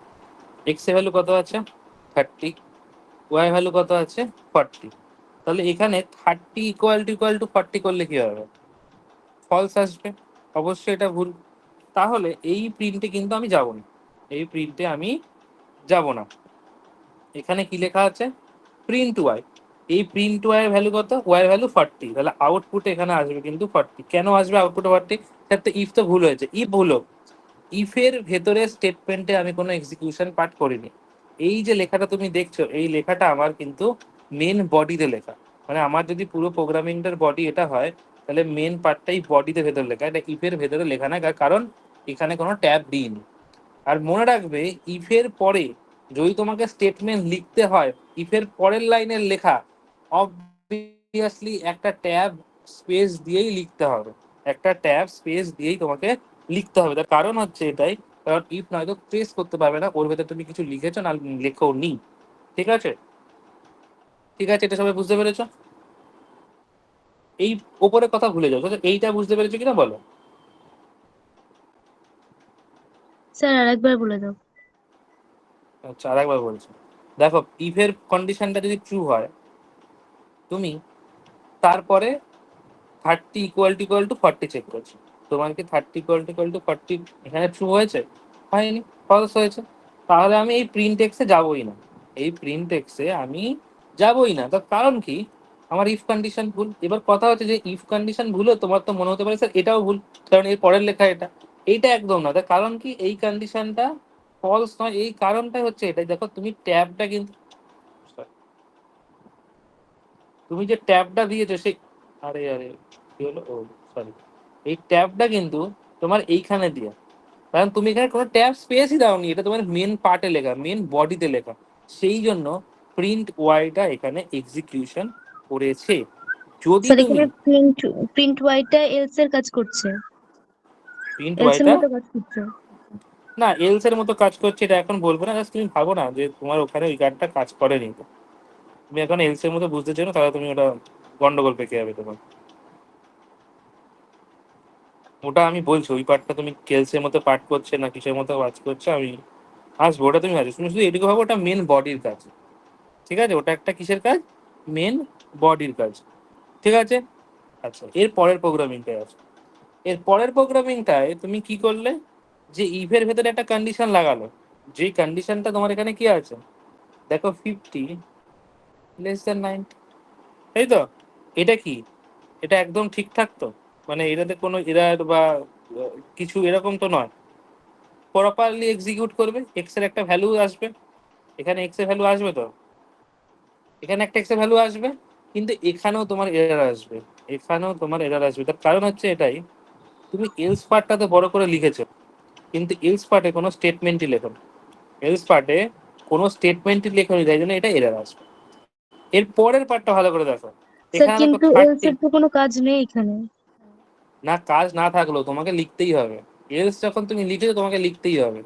এক্স এর ভ্যালু কত আছে 30, ওয়াই ভ্যালু কত আছে 40। তাহলে এখানে 30 ইকুয়াল টু 40 করলে কি হবে? ফলস আসবে, অবশ্যই এটা ভুল। তাহলে এই প্রিন্টে কিন্তু আমি যাব না, এই প্রিন্টে আমি যাব না। এখানে কি লেখা আছে? Print y. এই প্রিন্ট ওয়াই এর ভ্যালু কত? ওয়াই এর ভ্যালু 40, তাহলে আউটপুট এখানে আসবে কিন্তু 40। কেন আসবে আউটপুটে 40? ক্ষেত্রে ইফ তো ভুল হয়েছে, ইফ ভুল হোক, ইফের ভেতরে স্টেটমেন্টে আমি কোনো এক্সিকিউশন পার্ট করিনি। এই যে লেখাটা তুমি দেখছো, এই লেখাটা আমার কিন্তু মেন বডিতে লেখা। মানে আমার যদি পুরো প্রোগ্রামিংটার বডি এটা হয়, তাহলে মেন পার্টটাই বডিতে ভেতরে লেখা, এটা ইফের ভেতরে লেখা না, কারণ এখানে কোনো ট্যাব দিইনি। আর মনে রাখবে, ইফের পরে যদি তোমাকে স্টেটমেন্ট লিখতে হয়, ইফের পরের লাইনের লেখা অবভিয়াসলি একটা ট্যাব স্পেস দিয়েই লিখতে হবে, একটা ট্যাব স্পেস দিয়েই তোমাকে লিখতে হবে। তার কারণ হচ্ছে এটাই, কারণ ইফ নয়তো ট্রেস করতে পারবে না ওর ভেতরে তুমি কিছু লিখেছো না লেখো নি। ঠিক আছে, ঠিক আছে, এটা সবাই বুঝতে পেরেছো? এই ওপরের কথা ভুলে যাও, এইটা বুঝতে পেরেছো কিনা বলো? স্যার আরেকবার বলে দাও। আচ্ছা, আরেকবার বলছি। দেখো, ইফের কন্ডিশনটা যদি ট্রু হয়, তুমি তারপরে 30 = 40 চেক করছো। তোমার কি 30 = 40 এখানে ট্রু হয়েছে? হয়নি, ফলস হয়েছে। তাহলে আমি এই প্রিন্ট এক্সে যাবোই না, এই প্রিন্ট এক্সে আমি যাবোই না। তার কারণ কি? আমার ইফ কন্ডিশন ভুল। এবার কথা হচ্ছে যে ইফ কন্ডিশন ভুলও তোমার তো মনে হতে পারে স্যার এটাও ভুল, কারণ এর পরের লেখা এটা। এইটা একদম না। তার কারণ কি? এই কন্ডিশনটা ফলস নয়, এই কারণটাই হচ্ছে এটাই। দেখো, তুমি ট্যাবটা কিন্তু, তুমি যে ট্যাবটা দিয়েছো সেই, আরে আরে কি হলো, ও সরি, এই ট্যাবটা কিন্তু তোমার এইখানে দিয়া, কারণ তুমি এখানে কোনো ট্যাব স্পেসই দাওনি, এটা তোমার মেন পার্টে লেখা, মেন বডিতে লেখা। সেই জন্য প্রিন্ট ওয়াইটা এখানে এক্সিকিউশন করেছে। যদি স্যার তুমি এখানে প্রিন্ট প্রিন্ট ওয়াইটা এলস এর কাজ করছে, প্রিন্ট এলস এর ওয়াইটা, মতো কাজ করছে। না এলস এর মতো কাজ করছে এটা এখন বলবো না, জাস্ট তুমি ভাবো না যে তোমার ওখানে ওই কার্ডটা কাজ করেনি। তুমি এখন এলস এর মতো বুঝতে চাও না, তাহলে তুমি ওটা গন্ডগোল পেকে যাবে তোমার। ওটা আমি বলছি, ওই পার্টটা তুমি কেলসের মতো পার্ট করছে না কিসের মতো কাজ করছে আমি আসবো, ওটা তুমি আসবে। তুমি শুধু এটুকু ভাবো ওটা মেন বডির কাজ, ঠিক আছে? ওটা একটা কিসের কাজ? মেন বডির কাজ, ঠিক আছে? আচ্ছা, এর পরের প্রোগ্রামিংটায় আছে। এর পরের প্রোগ্রামিংটায় তুমি কি করলে, যে ইভের ভেতরে একটা কন্ডিশন লাগালো, যেই কন্ডিশনটা তোমার এখানে কি আছে দেখো, 50 <90, তাই তো? এটা কি? এটা একদম ঠিকঠাক তো? মানে এটাতে কোনো এরার বা কিছু এরকম তো নয়। প্রপারলি এক্সিকিউট করবে, এক্স এর একটা ভ্যালু আসবে, এখানে এক্স এর ভ্যালু আসবে তো, এখানে একটা এক্স এর ভ্যালু আসবে, কিন্তু এখানেও তোমার এরর আসবে, এখানেও তোমার এরর আসবে। তার কারণ হচ্ছে এটাই, তুমি এলস পার্টটাতে বড় করে লিখেছো, কিন্তু এলস পার্টে কোনো স্টেটমেন্টই লেখো, এলস পার্টে কোনো স্টেটমেন্টই লেখোনি, তাই জন্য এটা এরর আসবে। এর পরের পার্টটা ভালো করে দেখো, স্যার এখানে দেখো কিন্তু এলস 30, এর তো কোনো কাজ নেই এখানে। না কাজ না থাকলেও তোমাকে লিখতেই হবে। এলস যখন তুমি লিখেছো তোমাকে লিখতেই হবে।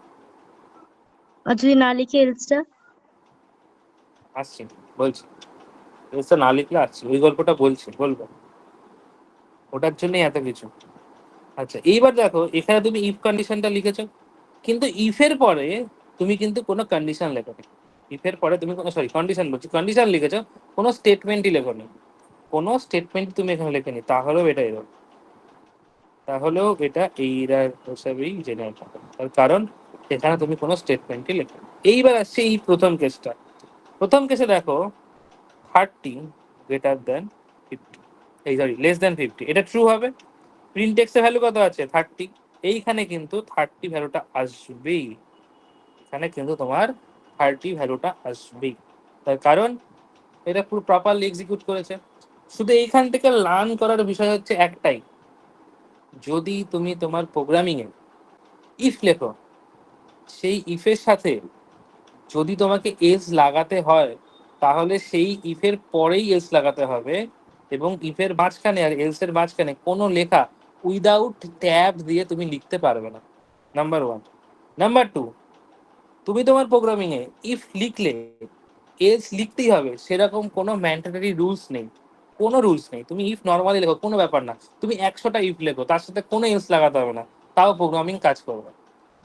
আর যদি না লিখে এলসটা? আসছি, বলছি। এলসটা না লিখলে আসছি, ওই গল্পটা বলছি, বলবো, ওটার জন্যই এত কিছু। আচ্ছা, এইবার দেখো, এখানে তুমি ইফ কন্ডিশনটা লিখেছো, কিন্তু ইফের পরে তুমি কিন্তু কোনো কন্ডিশন লেখোনি। ইফের পরে তুমি কোনো, সরি কন্ডিশন বলছি, কন্ডিশন লিখেছো, কোনো স্টেটমেন্টই লেখোনি, কোনো স্টেটমেন্ট তুমি এখানে লেখোনি, তাহলেও এটা এরর, তাহলেও এটা এইরার হিসাবেই জেনারেট হবে। তার কারণ এখানে তুমি কোনো স্টেটমেন্টই লেখো। এইবার আসছে এই প্রথম কেসটা। প্রথম কেসে দেখো 30 <50, এই সরি <50, এটা ট্রু হবে। প্রিন্ট এক্স এর ভ্যালু কত আছে? 30। এইখানে কিন্তু 30 ভ্যালুটা আসবেই, এখানে কিন্তু তোমার 30 ভ্যালুটা আসবেই। তার কারণ এটা পুরো প্রপারলি এক্সিকিউট করেছে। শুধু এইখান থেকে লার্ন করার বিষয় হচ্ছে একটাই, যদি তুমি তোমার প্রোগ্রামিং এ ইফ লেখো, সেই ইফের সাথে যদি তোমাকে এলস লাগাতে হয়, তাহলে সেই ইফের পরেই এলস লাগাতে হবে, এবং ইফের মাঝখানে আর এলস এর মাঝখানে কোনো লেখা উইদাউট ট্যাব দিয়ে তুমি লিখতে পারবে না, নাম্বার ওয়ান। নাম্বার টু, তুমি তোমার প্রোগ্রামিং এ ইফ লিখলে এলস লিখতেই হবে সেরকম কোনো ম্যান্ডেটরি রুলস নেই, কোনো রুলস নেই। তুমি ইফ নর্মালি লেখো, কোনো ব্যাপার না, তুমি 100টা ইফ লেখো, তার সাথে কোনো এলস লাগাতে হবে না, তাও প্রোগ্রামিং কাজ করবে,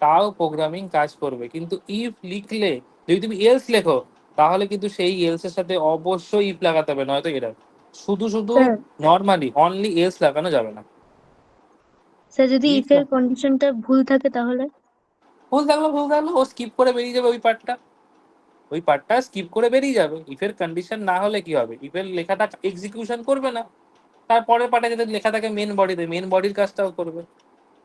তাও প্রোগ্রামিং কাজ করবে। কিন্তু ইফ লিখলে, যদি তুমি এলস লেখো, তাহলে কিন্তু সেই এলস এর সাথে অবশ্যই ইফ লাগাতে হবে, নয়তো এরা শুধু শুধু স্যার নর্মালি অনলি এলস লাগানো যাবে না। স্যার যদি ইফ ইফের কন্ডিশনটা ভুল থাকে তাহলে? ভুল থাকলো ও স্কিপ করে বেরিয়ে যাবে, ওই পার্টটা স্কিপ করে বেরিয়ে যাবে। ইফের কন্ডিশন না হলে কি হবে, ইফের লেখাটা এক্সিকিউশন করবে না, তারপরের পার্টে যদি লেখা থাকে মেন বডিতে, মেন বডির কাজটাও করবে,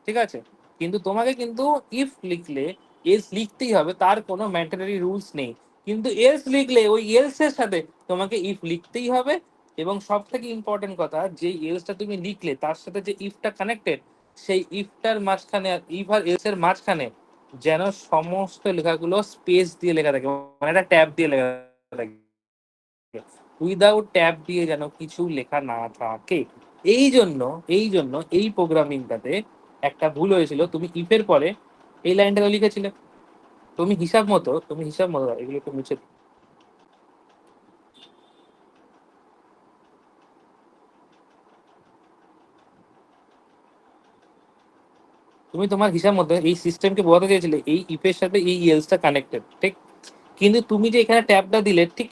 ঠিক আছে? কিন্তু তোমাকে কিন্তু ইফ লিখলে এলস লিখতেই হবে, তার কোনো ম্যান্ডেটরি রুলস নেই। কিন্তু এলস লিখলে ওই এলস এর সাথে তোমাকে ইফ লিখতেই হবে, এবং সব থেকে ইম্পর্টেন্ট কথা, যে এলসটা তুমি লিখলে তার সাথে যে ইফটা কানেক্টেড, সেই ইফটার মাঝখানে আর ইফ আর এলস এর মাঝখানে যেন সমস্ত লেখাগুলো স্পেস দিয়ে লেখা থাকে, মানে একটা ট্যাব দিয়ে লেখা থাকে, উইদাউট ট্যাব দিয়ে যেন কিছু লেখা না থাকে। এই জন্য এই প্রোগ্রামিংটাতে একটা ভুল হয়েছিল, তুমি ইফের পরে এই লাইনটা লিখেছিলে, তুমি হিসাব মতো এগুলো একটু মুছে দিও। তুমি তোমার হিসাব মতো এই সিস্টেমকে বোঝাতে চেয়েছিলে এই ইফের সাথে এই এলসটা কানেক্টেড, ঠিক? কিন্তু তুমি যে এখানে ট্যাবটা দিলে ঠিক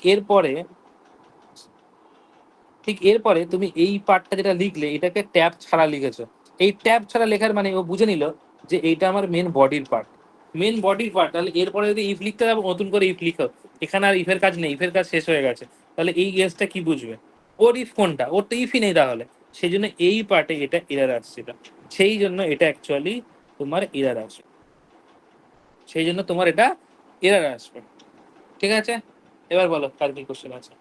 এরপরে তুমি এই পার্টটা যেটা লিখলে এটাকে ট্যাব ছাড়া লিখেছো। এই ট্যাব ছাড়া লেখার মানে ও বুঝে নিল যে এইটা আমার মেন বডির পার্ট। মেন বডির পার্ট, তাহলে এরপরে যদি ইফ লিখতে যাবো নতুন করে ইফ লিখো, এখানে আর ইফের কাজ নেই, ইফের কাজ শেষ হয়ে গেছে। তাহলে এই এসটা কি বুঝবে? ওর ইফ কোনটা? ওর তো ইফই নেই তাহলে। সেই জন্য এই পার্টে এটা এরার আসছিল, সেই জন্য এটা অ্যাকচুয়ালি তোমার এরার আসবে, সেই জন্য তোমার এটা এরার আসবে। ঠিক আছে, এবার বলো কার কি কোশ্চেন আছে।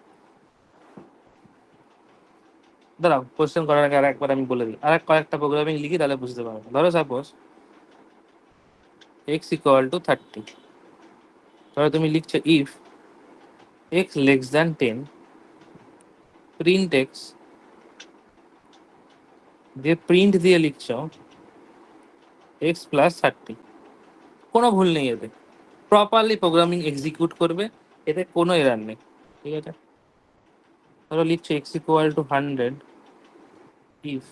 দাঁড়াও, কোশ্চেন করার আগে আর একবার আমি বলে দিই, আর কয়েকটা প্রোগ্রামিং লিখি, তাহলে বুঝতে পারবে। ধরো সাপোজ x ইকুয়াল টু 30, ধরো তুমি লিখছো if x less than 10 print x, যে প্রিন্ট দিয়ে লিখছো x প্লাস 30। কোনো ভুল নেই এতে, প্রপারলি প্রোগ্রামিং এক্সিকিউট করবে, এতে কোনো এরার নেই। ঠিক আছে, ধরো লিখছো x equal to 100 if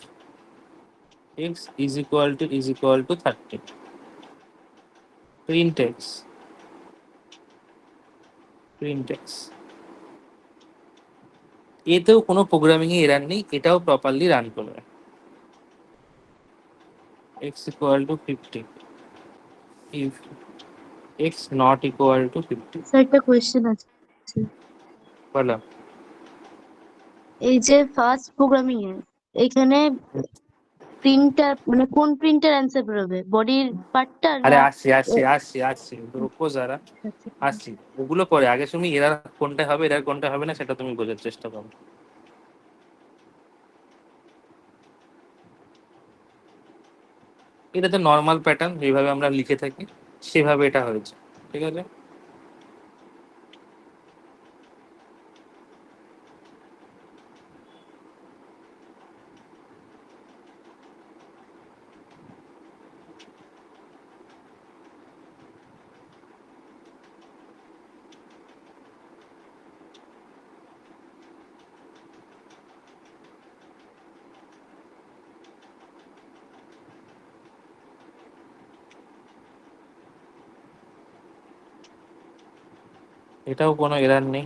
x is equal to 30 print x। এতেও কোনো প্রোগ্রামিং এ এরার নেই, এটাও প্রপারলি রান করবে। x equal to 50 if x not equal to 50। Sir একটা কোয়েশ্চেন আছে। বলো। এই যে ফার্স্ট প্রোগ্রামিং এ এখানে প্রিন্টার মানে কোন প্রিন্টার অ্যান্সার বেরোবে, বডির পার্টটা আরে না? আসছি রুকো যারা, আসছি। ওগুলো পরে, আগে তুমি এরার কোনটা হবে এরার কোনটা হবে না সেটা তুমি বোঝার চেষ্টা করো। এটা তো নর্মাল প্যাটার্ন, যেভাবে আমরা লিখে থাকি সেভাবে এটা হয়েছে। ঠিক আছে, এটাও কোনো এরার নেই।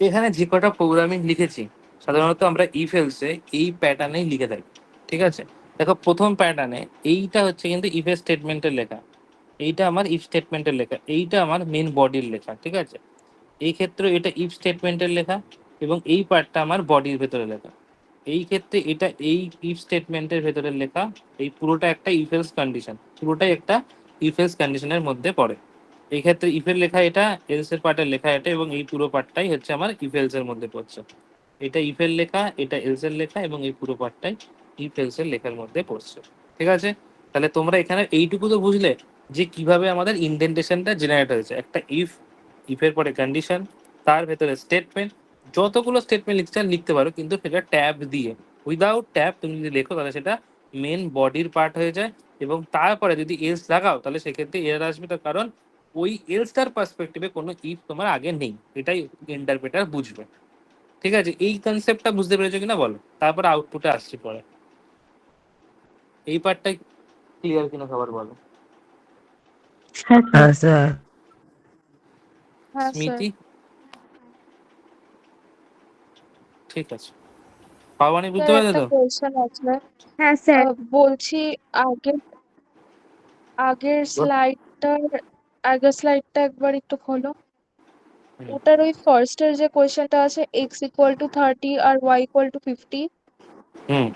এখানে যে কটা প্রোগ্রামিং লিখেছি সাধারণত আমরা ইফ এলসে এই প্যাটার্নেই লিখে থাকি। ঠিক আছে, দেখো প্রথম প্যাটার্নে এইটা হচ্ছে কিন্তু ইফ স্টেটমেন্টের লেখা, এইটা আমার ইফ স্টেটমেন্টের লেখা, এইটা আমার মেন বডির লেখা। ঠিক আছে, এই ক্ষেত্রে এটা ইফ স্টেটমেন্টের লেখা এবং এই পার্টটা আমার বডির ভেতরে লেখা। এই ক্ষেত্রে এটা এই ইফ স্টেটমেন্টের ভেতরে লেখা, এই পুরোটা একটা ইফ এলস কন্ডিশন, পুরোটাই একটা ইফ এলস কন্ডিশনের মধ্যে পড়ে। এই ক্ষেত্রে ইফের লেখা এটা, এলস এর পার্টের লেখা এটা, এবং এই পুরো পার্টটাই হচ্ছে আমার ইফ এলস এর মধ্যে পড়ছে। এটা ইফের লেখা, এটা এলস এর লেখা, এবং এই পুরো পার্টটাই ইফ এলস এর লেখার মধ্যে পড়ছে। ঠিক আছে, তাহলে তোমরা এখানে এইটুকু তো বুঝলে যে কিভাবে আমাদের ইনডেন্টেশনটা জেনারেট হয়েছে। একটা ইফ, ইফের পরে কন্ডিশন, তার ভেতরে স্টেটমেন্ট, যতগুলো স্টেটমেন্ট লিখতে পারো, কিন্তু সেটা ট্যাব দিয়ে। উইদাউট ট্যাব তুমি যদি লেখো তাহলে সেটা মেন বডির পার্ট হয়ে যায়, এবং তারপরে যদি এলস লাগাও তাহলে সেক্ষেত্রে এরর আসবে। তার কারণ ওই এলসটার পার্সপেক্টিভে কোনো ইফ তোমার আগে নেই, এটাই ইন্টারপ্রেটার বুঝবে। ঠিক আছে, এই কনসেপ্টটা বুঝতে পেরেছো কিনা বলো, তারপর আউটপুটে আসছি পরে। এই পার্টটাই ক্লিয়ার কিনা সবার বলো। হ্যাঁ স্যার। হ্যাঁ স্যার। হ্যাঁ স্যার। স্মৃতি, ঠিক আছে, পাবানি বুঝতে স্যার পেরেছো একটা তো? কোয়েশ্চেন আছে। হ্যাঁ স্যার। বলছি আগের আগের বল। স্লাইডটা একবার একটু খোলো। হুম। ওটার ওই ফার্স্টের যে কোয়েশ্চেনটা আছে এক্স ইকুয়াল টু 30 আর ওয়াই ইকুয়াল টু 50, হুম।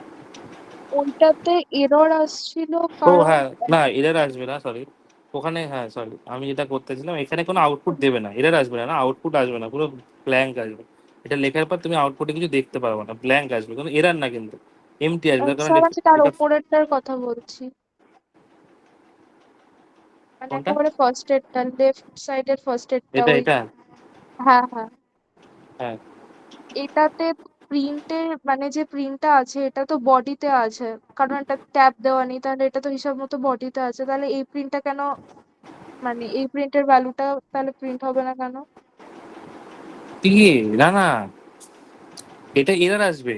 ওইটাতে এরর আসছিল ও কারণ হ্যাঁ, না এরর আসবে না, সরি। ওখানে হ্যাঁ সরি, আমি যেটা করতেছিলাম এখানে কোনো আউটপুট দেবে না, এরর আসবে না, না আউটপুট আসবে না, পুরো ব্ল্যাঙ্ক আসবে। এটা লেখার পর তুমি আউটপুটে কিছু দেখতে পারবে না, ব্ল্যাঙ্ক আসবে, কোনো এরার না কিন্তু, এমটি আসবে, তার কারণ স্যার আমি তার এটা ওপরেরটার কথা বলছি, মানে কোনটা, একেবারে ফার্স্ট এডটা, লেফট সাইডের ফার্স্ট এডটা, এটা ওই। এটা হ্যাঁ হ্যাঁ। হ্যাঁ এটাতে প্রিন্টে, মানে যে প্রিন্টটা আছে এটা তো বডিতে আছে, কারণ এটা ট্যাব দেওয়া নেই, তাহলে এটা তো হিসাব মতো বডিতে আছে, তাহলে এই প্রিন্টটা কেন, মানে এই প্রিন্টের ভ্যালুটা তাহলে প্রিন্ট হবে না কেন? কি, না না, এটা এরার আসবে।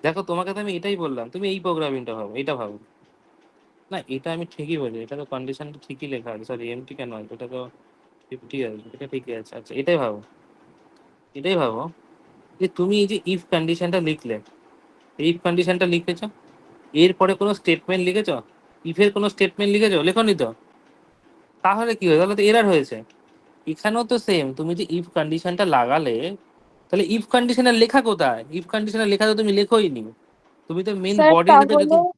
দেখো তোমাকে তো আমি এটাই বললাম, তুমি এই প্রোগ্রামিংটা ভাবো, এটা ভাবো। না এটা আমি ঠিকই বলি, এটা তো কন্ডিশনটা ঠিকই লেখা আছে, সরি এমটি কেন আছে, এটা তো 50 আসবে, এটা ঠিকই আছে। আচ্ছা এটাই ভাবো, এটাই ভাবো যে তুমি এই যে ইফ কন্ডিশনটা লিখলে, ইফ কন্ডিশনটা লিখেছ, এরপরে কোনো স্টেটমেন্ট লিখেছ, ইফের কোনো স্টেটমেন্ট লিখেছ, লেখনি তো, তাহলে কি হয়ে, তাহলে তো এরার হয়েছে। এখানেও তো সেম, তুমি যে ইফ কন্ডিশনটা লাগালে, তাহলে ইফ কন্ডিশনের লেখা কোথায়, ইফ কন্ডিশনের লেখা তো তুমি লেখোই নি, তুমি তো মেন স্যার বডির ভেতরে তাহলে, বলো।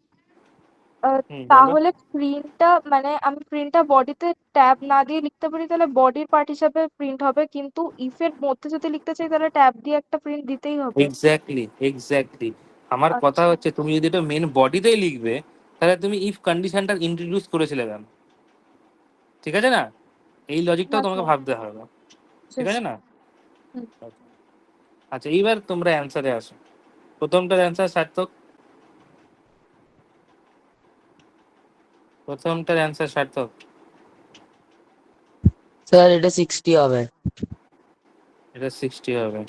তাহলে প্রিন্টটা, মানে আমি প্রিন্টটা বডিতে ট্যাব না দিয়ে লিখতে পারি, তাহলে বডির পার্ট হিসাবে প্রিন্ট হবে, কিন্তু ইফের মধ্যে যদি লিখতে চাই তাহলে ট্যাব দিয়ে একটা প্রিন্ট দিতেই হবে। এক্স্যাক্টলি এক্স্যাক্টলি, আমার কথা আচ্ছা হচ্ছে তুমি যদি এটা মেন বডিতেই লিখবে, তাহলে তুমি ইফ কন্ডিশনটা ইন্ট্রোডিউস করেছিলে কেন, ঠিক আছে না, এই লজিকটাও তোমাকে আচ্ছা ভাবতে হবে, ঠিক আছে না। হুম। আচ্ছা এইবার তোমরা অ্যান্সারে আসো, প্রথমটার অ্যান্সার সার্থক, প্রথমটার অ্যান্সার সার্থক। স্যার এটা 60 হবে। এটা 60 হবে।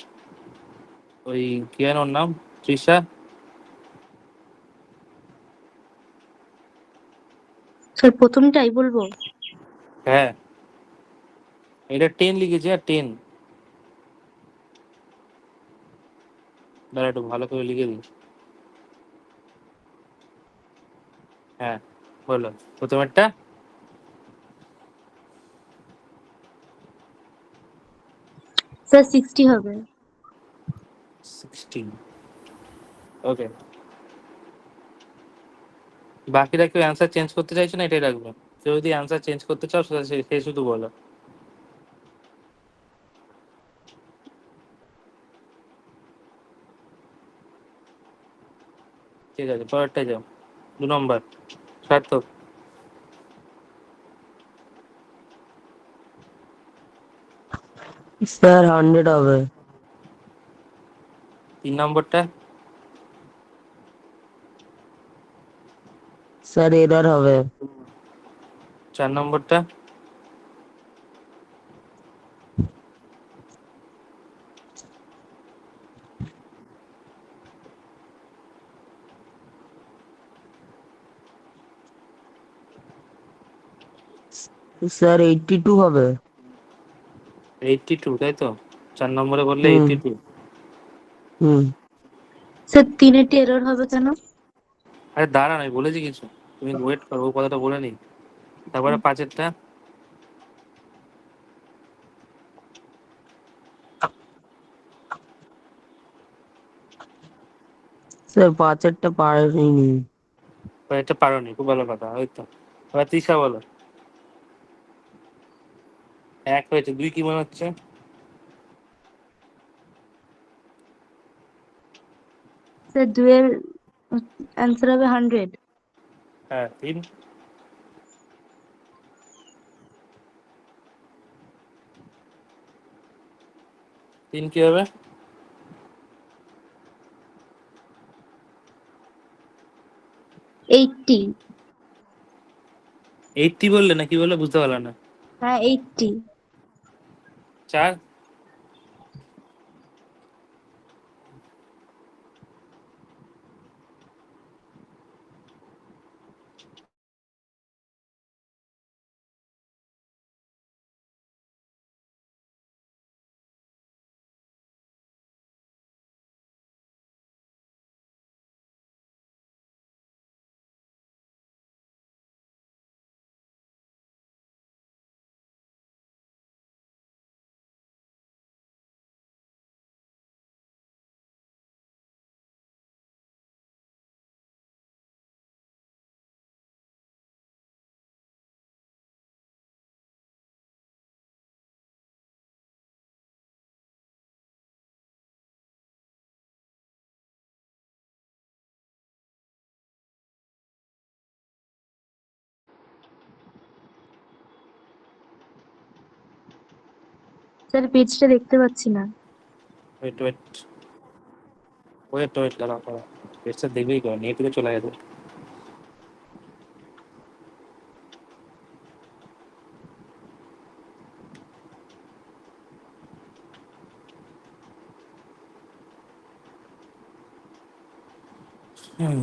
ওই কি যেন ওর নাম, তৃষা। স্যার প্রথমটাই বলবো? হ্যাঁ, এটা 10 লিখেছি, আর 10, দাঁড়া একটু ভালো করে লিখে দিই। হ্যাঁ বলো, প্রথমেরটা স্যার 60 হবে। 16, ওকে। বাকিরা কেউ অ্যান্সার চেঞ্জ করতে চাইছো না, এটাই রাখবে। কেউ যদি অ্যান্সার চেঞ্জ করতে চাও সেটা সে শুধু বলো। ঠিক আছে, পরেরটা যাও, 2 নম্বর, সার্থক। স্যার 100 হবে। 3 নম্বরটা, স্যার এরর হবে। 4 নম্বরটা, স্যার 82 হবে। 82, তাই তো, 4 নম্বরে বললে হুম 82। হুম। স্যার 3-এ এরর হবে কেন? আরে দাঁড়া, আমি বলেছি কিছু, তুমি ওয়েট করো, ও কথাটা বলে নি। তারপরে 5-এরটা, স্যার 5-এরটা পারেনি। 5-এরটা পারোনি, খুব ভালো কথা, ওই তো। এবার তৃষা বলো, 1 হয়েছে, 2 কি মনে হচ্ছে? স্যার 2-এর অ্যান্সার হবে 100। হ্যাঁ 3, 3 কি হবে? 80। 80 বললে না কি বললে, বুঝতে পারলাম না। হ্যাঁ 80। 4, স্যার পেজটা দেখতে পাচ্ছি না। ওয়েট ওয়েট ওয়েট ওয়েট দাঁড়াও দাঁড়াও, পেজটা দেখবেই কেন, নেট থেকে চলে গেছে। হুম।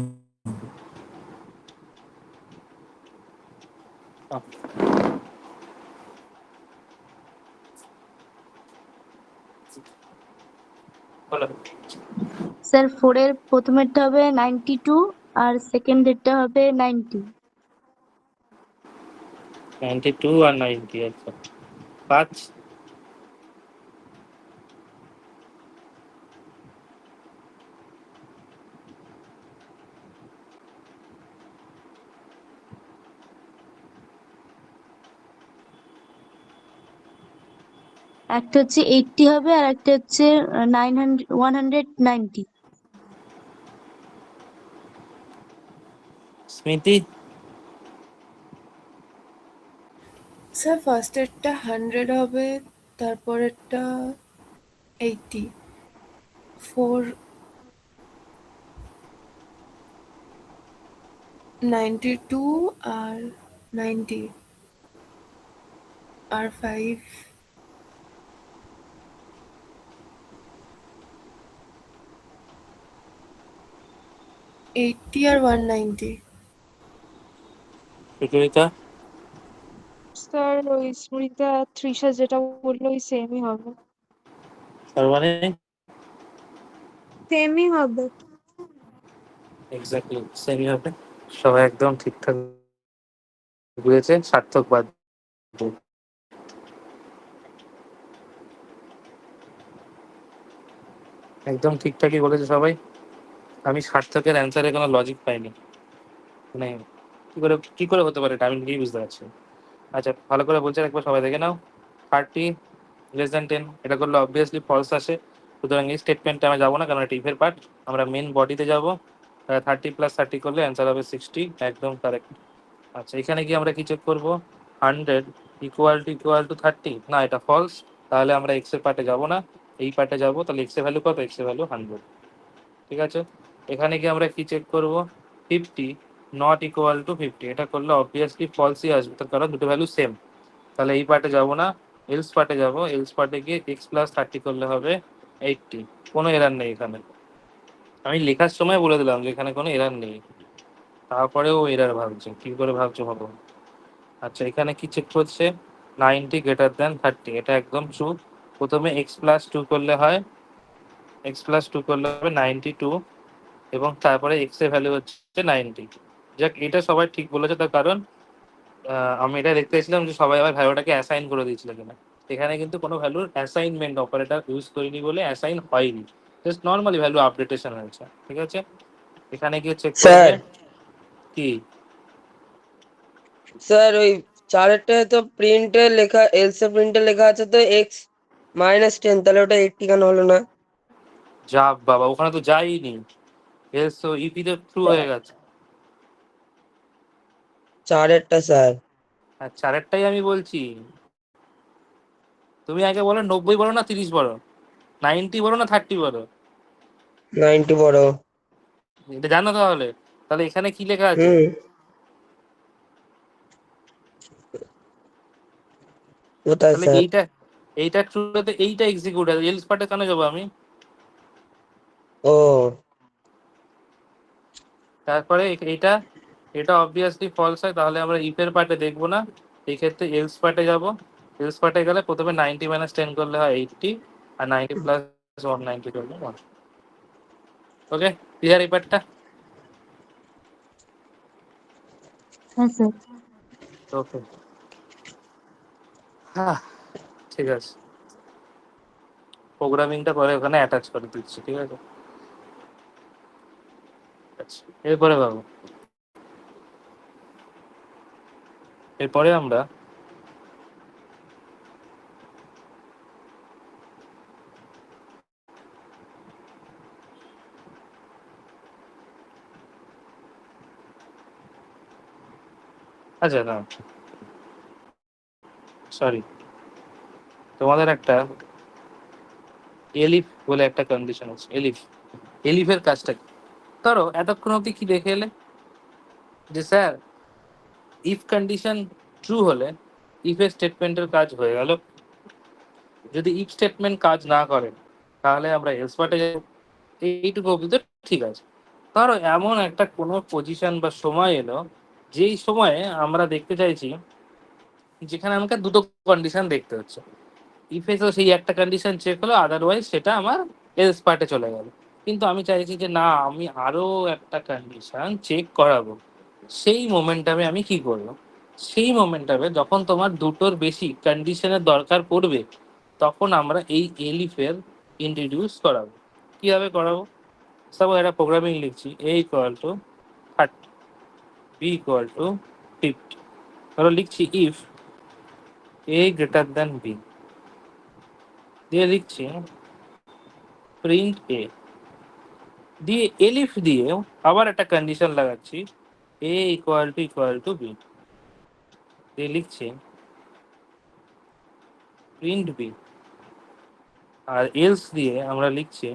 আহ, বলো। স্যার 4 এর প্রথমেরটা হবে 92 আর সেকেন্ডেরটা হবে 90। 92 আর 90, আচ্ছা। 5। একটা হচ্ছে 80 হবে আর একটা হচ্ছে 190। স্মৃতি। স্যার ফার্স্টেরটা 100 হবে, তারপরেরটা 80, 4 92 আর 90 আর 5 80 আর 190। সুচরিতা। স্যার ওই স্মৃতা তৃষা যেটা বললো ওই সেমই হবে। তার মানে সেমই হবে। এক্স্যাক্টলি সেমই হবে। সবাই একদম ঠিকঠাক বুঝেছে, সার্থক বাদ দিয়ে। একদম ঠিকঠাকই বলেছে সবাই। আমি সার্থকের অ্যান্সারে কোনো লজিক পাইনি, মানে কি করে হতে পারে এটা আমি নিজেই বুঝতে পারছি না। আচ্ছা ভালো করে বলছেন, একবার সবাই দেখে নাও। 30 <10 এটা করলে অবভিয়াসলি ফলস আসে, সুতরাং এই স্টেটমেন্টে আমরা যাবো না, কারণ এটা ইফের পার্ট। আমরা মেন বডিতে যাবো। 30 + 30 করলে অ্যান্সার হবে 60, একদম কারেক্ট। আচ্ছা এখানে কি আমরা কি চেক করবো? 100 = 30, না এটা ফলস। তাহলে আমরা এক্স এর পার্টে যাবো না, এই পার্টে যাবো। তাহলে এক্স এর ভ্যালু কত? এক্স এর ভ্যালু 100। ঠিক আছে, এখানে কি আমরা কি চেক করব? 50 ≠ 50, এটা করলে অবভিয়াসলি ফলসই আসবে, তার কারণ দুটো ভ্যালু সেম। তাহলে এই পার্টে যাব না, এলস পার্টে যাব। এলস পার্টে গিয়ে x + 30 করলে হবে 80। কোনো এরার নেই এখানে, আমি লেখার সময় বলে দিলাম যে এখানে কোনো এরার নেই, তারপরেও এরার ভাবছে, কি করে ভাবছো ভাবো। আচ্ছা এখানে কি চেক করছে? 90 > 30, এটা একদম ট্রু। প্রথমে x + 2 করলে হয়, x + 2 করলে হবে 92, এবং তারপরে এক্স এর ভ্যালু হচ্ছে 90। যাক এটা সবাই ঠিক বলেছে, তার কারণ আমি এটা দেখতে চাইছিলাম যে সবাই আবার ভ্যালুটাকে অ্যাসাইন করে দিয়েছিল কিনা। এখানে কিন্তু কোনো ভ্যালুর অ্যাসাইনমেন্ট অপারেটর ইউজ করিনি বলে অ্যাসাইন হয়নি, জাস্ট নর্মালি ভ্যালু আপডেটেশন হয়েছে। ঠিক আছে, এখানে গিয়ে চেক করবে স্যার কি। স্যার ওই চারেরটায় তো প্রিন্টে লেখা, এলসে প্রিন্টে লেখা আছে তো x-10, তাহলে ওটা 80 কেন হলো না? যা বাবা, ওখানে তো যাইনি, এস তো ইপি তো ট্রু হয়ে গেছে। চারেরটা স্যার। আর চারেরটাই আমি বলছি, তুমি আগে বলো 90 বলো না 30 বলো, 90 বলো না 30 বলো। 90 বড়। এটা জানো তাহলে? তাহলে এখানে কি লেখা আছে? হুম, কোথায় তাহলে স্যার? এইটা ট্রুতে এইটা এক্সিকিউট আছে, এলস পার্টে কেন যাবো আমি? ও তারপরে এটা এটা অবভিয়াসলি ফলস হয়, তাহলে আমরা ইফের পার্টে দেখবো না, এই ক্ষেত্রে এলস পার্টে যাব। এলস পার্টে গেলে প্রথমে 90 - 10 করলে হয় 80, আর 90 + 190 করলে 1। ওকে, ক্লিয়ার এই পার্টটা? হ্যাঁ স্যার। ওকে, হ্যাঁ ঠিক আছে, প্রোগ্রামিংটা করে ওখানে অ্যাটাচ করে দিচ্ছি। ঠিক আছে, আচ্ছা এরপরে বাবু, এরপরে আমরা আচ্ছা না, সরি, তোমাদের একটা এলিফ বলে একটা কন্ডিশন আছে। এলিফের কাজটা কি? ধরো এতক্ষণ অব্দি কি দেখে এলে যে স্যার ইফ কন্ডিশন ট্রু হলে ইফের স্টেটমেন্টের কাজ হয়ে গেল, যদি ইফ স্টেটমেন্ট কাজ না করে তাহলে আমরা এলস পার্টে যাব। এইটুকু অব্দি তো ঠিক আছে। ধরো এমন একটা কোনো পজিশন বা সময় এলো যেই সময়ে আমরা দেখতে চাইছি যেখানে আমাকে দুটো কন্ডিশন দেখতে হচ্ছে, ইফে তো সেই একটা কন্ডিশন চেক হলো, আদারওয়াইজ সেটা আমার এলস পার্টে চলে গেল। কিন্তু আমি চাইছি যে না, আমি আরো একটা কন্ডিশন চেক করাবো। সেই মোমেন্টামে আমি কি করবো? সেই মোমেন্টামে যখন তোমার দুটোর বেশি কন্ডিশনের দরকার পড়বে, তখন আমরা এই এলিফের ইন্ট্রোডিউস করাবো। কিভাবে করাবো? সাপোজ একটা প্রোগ্রামিং লিখছি, a equal to 30, b equal to 50। ধরো লিখছি if a greater than b, দিয়ে লিখছি প্রিন্ট এ, দিয়ে এলিফ দিয়ে আবার একটা কন্ডিশন লাগাচ্ছি এ ইকুয়াল টু বি, দিয়ে লিখছি প্রিন্ট বি, আর এলস দিয়ে আমরা লিখছি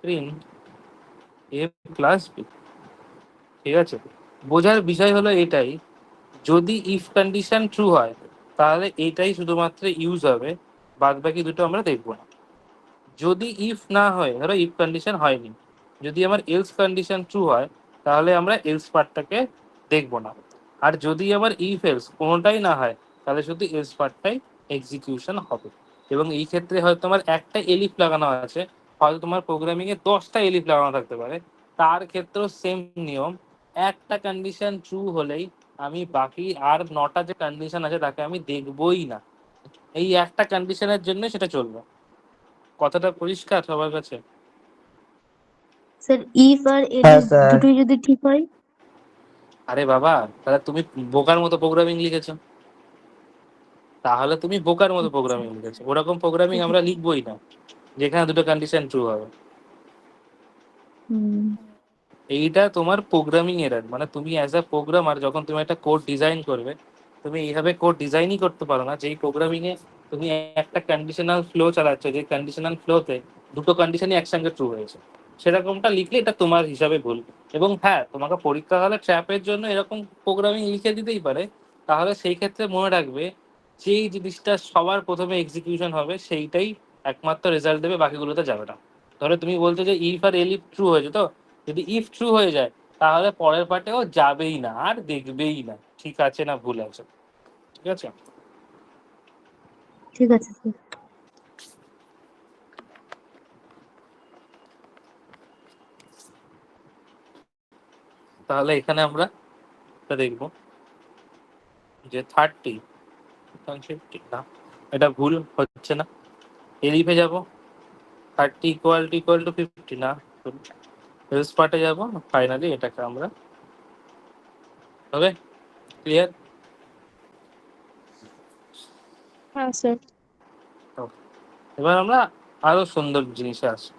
প্রিন্ট এ প্লাস বি। ঠিক আছে, বোঝার বিষয় হলো এটাই, যদি ইফ কন্ডিশন ট্রু হয় তাহলে এইটাই শুধুমাত্র ইউজ হবে, বাদ বাকি দুটো আমরা দেখবো না। যদি ইফ না হয়, ধরো ইফ কন্ডিশন হয়নি, যদি আমার এলস কন্ডিশন ট্রু হয় তাহলে আমরা এলস পার্টটাকে দেখবো না। আর যদি আমার ইফ এলস কোনোটাই না হয় তাহলে শুধু এলস পার্টটাই এক্সিকিউশন হবে। এবং এই ক্ষেত্রে হয়তো তোমার একটা এলিফ লাগানো আছে, হয়তো তোমার প্রোগ্রামিং এ 10টা এলিফ লাগানো থাকতে পারে, তার ক্ষেত্রেও সেম নিয়ম। একটা কন্ডিশন ট্রু হলেই আমি বাকি আর 9টা যে কন্ডিশন আছে তাকে আমি দেখবোই না, এই একটা কন্ডিশনের জন্য সেটা চলবে। কথাটা পরিষ্কার সবার কাছে? স্যার ইফ আর হ্যাঁ এলিফ স্যার। দুটোই যদি ঠিক হয়? আরে বাবা, তাহলে তুমি বোকার মতো প্রোগ্রামিং লিখেছো, তাহলে তুমি বোকার মতো আচ্ছা, প্রোগ্রামিং লিখেছো। ওরকম প্রোগ্রামিং আমরা লিখবোই না যেখানে দুটো কন্ডিশন ট্রু হবে। হুম, এইটা তোমার প্রোগ্রামিং এরর। মানে তুমি অ্যাজ আ প্রোগ্রামার যখন তুমি একটা কোড ডিজাইন করবে, তুমি এইভাবে কোড ডিজাইনই করতে পারো না যেই প্রোগ্রামিং এ তুমি একটা কন্ডিশনাল ফ্লো চালাচ্ছ, যে কন্ডিশনাল ফ্লোতে দুটো কন্ডিশনই একসঙ্গে ট্রু হয়েছে। সেরকমটা লিখলে এটা তোমার হিসাবে ভুল। এবং হ্যাঁ, তোমাকে পরীক্ষা হলে ট্র্যাপের জন্য এরকম প্রোগ্রামিং লিখে দিতেই পারে। তাহলে সেই ক্ষেত্রে মনে রাখবে, যেই জিনিসটা সবার প্রথমে এক্সিকিউশন হবে সেইটাই একমাত্র রেজাল্ট দেবে, বাকিগুলোতে যাবে না। ধরো তুমি বলছো যে ইফ আর এলিফ ট্রু হয়েছে, তো যদি ইফ ট্রু হয়ে যায় তাহলে পরের পার্টেও যাবেই না, আর দেখবেই না ঠিক আছে না ভুল আছে। ঠিক আছে? ঠিক আছে স্যার। তাহলে এখানে আমরা এটা দেখবো যে 30 50 না, এটা ভুল হচ্ছে না। এলিফে যাব, 30 ইকুয়াল টু 50 না, এলস পার্টে যাব, ফাইনালি এটাকে আমরা হবে। ক্লিয়ার? হ্যাঁ স্যার। এবার আমরা আরো সুন্দর জিনিসে আসি।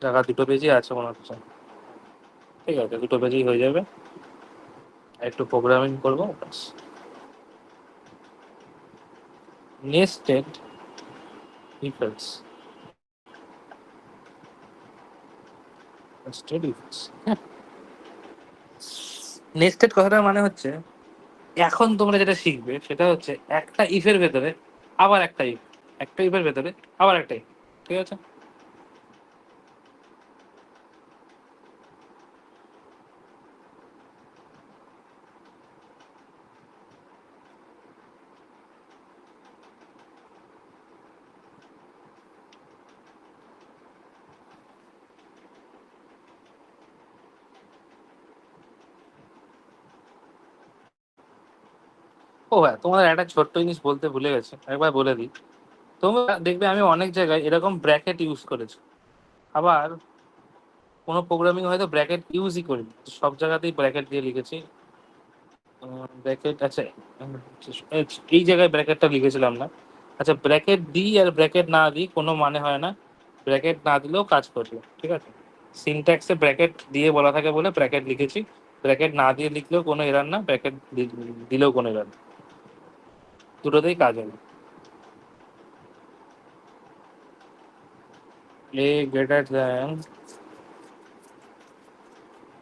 জায়গা দুটো পেজই আছে মনে হচ্ছে। ঠিক আছে, দুটো পেজই হয়ে যাবে, একটু প্রোগ্রামিং করবো ব্যাস। Nested if else, nested if else. Nested কথাটার মানে হচ্ছে, এখন তোমরা যেটা শিখবে সেটা হচ্ছে একটা ইফের ভেতরে আবার একটা ইফ, একটা ইফের ভেতরে আবার একটা ইফ। ঠিক আছে? ও হ্যাঁ, তোমার একটা ছোট্ট জিনিস বলতে ভুলে গেছি, একবার বলে দিই। তোমরা দেখবে আমি অনেক জায়গায় এরকম ব্র্যাকেট ইউজ করেছি, আবার কোনো প্রোগ্রামিং হয়তো ব্র্যাকেট ইউজই করিনি, সব জায়গাতেই ব্র্যাকেট দিয়ে লিখেছি। ব্র্যাকেট আচ্ছা, এই জায়গায় ব্র্যাকেটটা লিখেছিলাম না। আচ্ছা, ব্র্যাকেট দিই আর ব্র্যাকেট না দিই কোনো মানে হয় না, ব্র্যাকেট না দিলেও কাজ করবে। ঠিক আছে, সিনট্যাক্সে ব্র্যাকেট দিয়ে বলা থাকে বলে ব্র্যাকেট লিখেছি, ব্র্যাকেট না দিয়ে লিখলেও কোনো এরার না, ব্র্যাকেট দিলেও কোনো এরার না। দুটোতেই কাজ হবে। এ গ্রেটার দ্যান,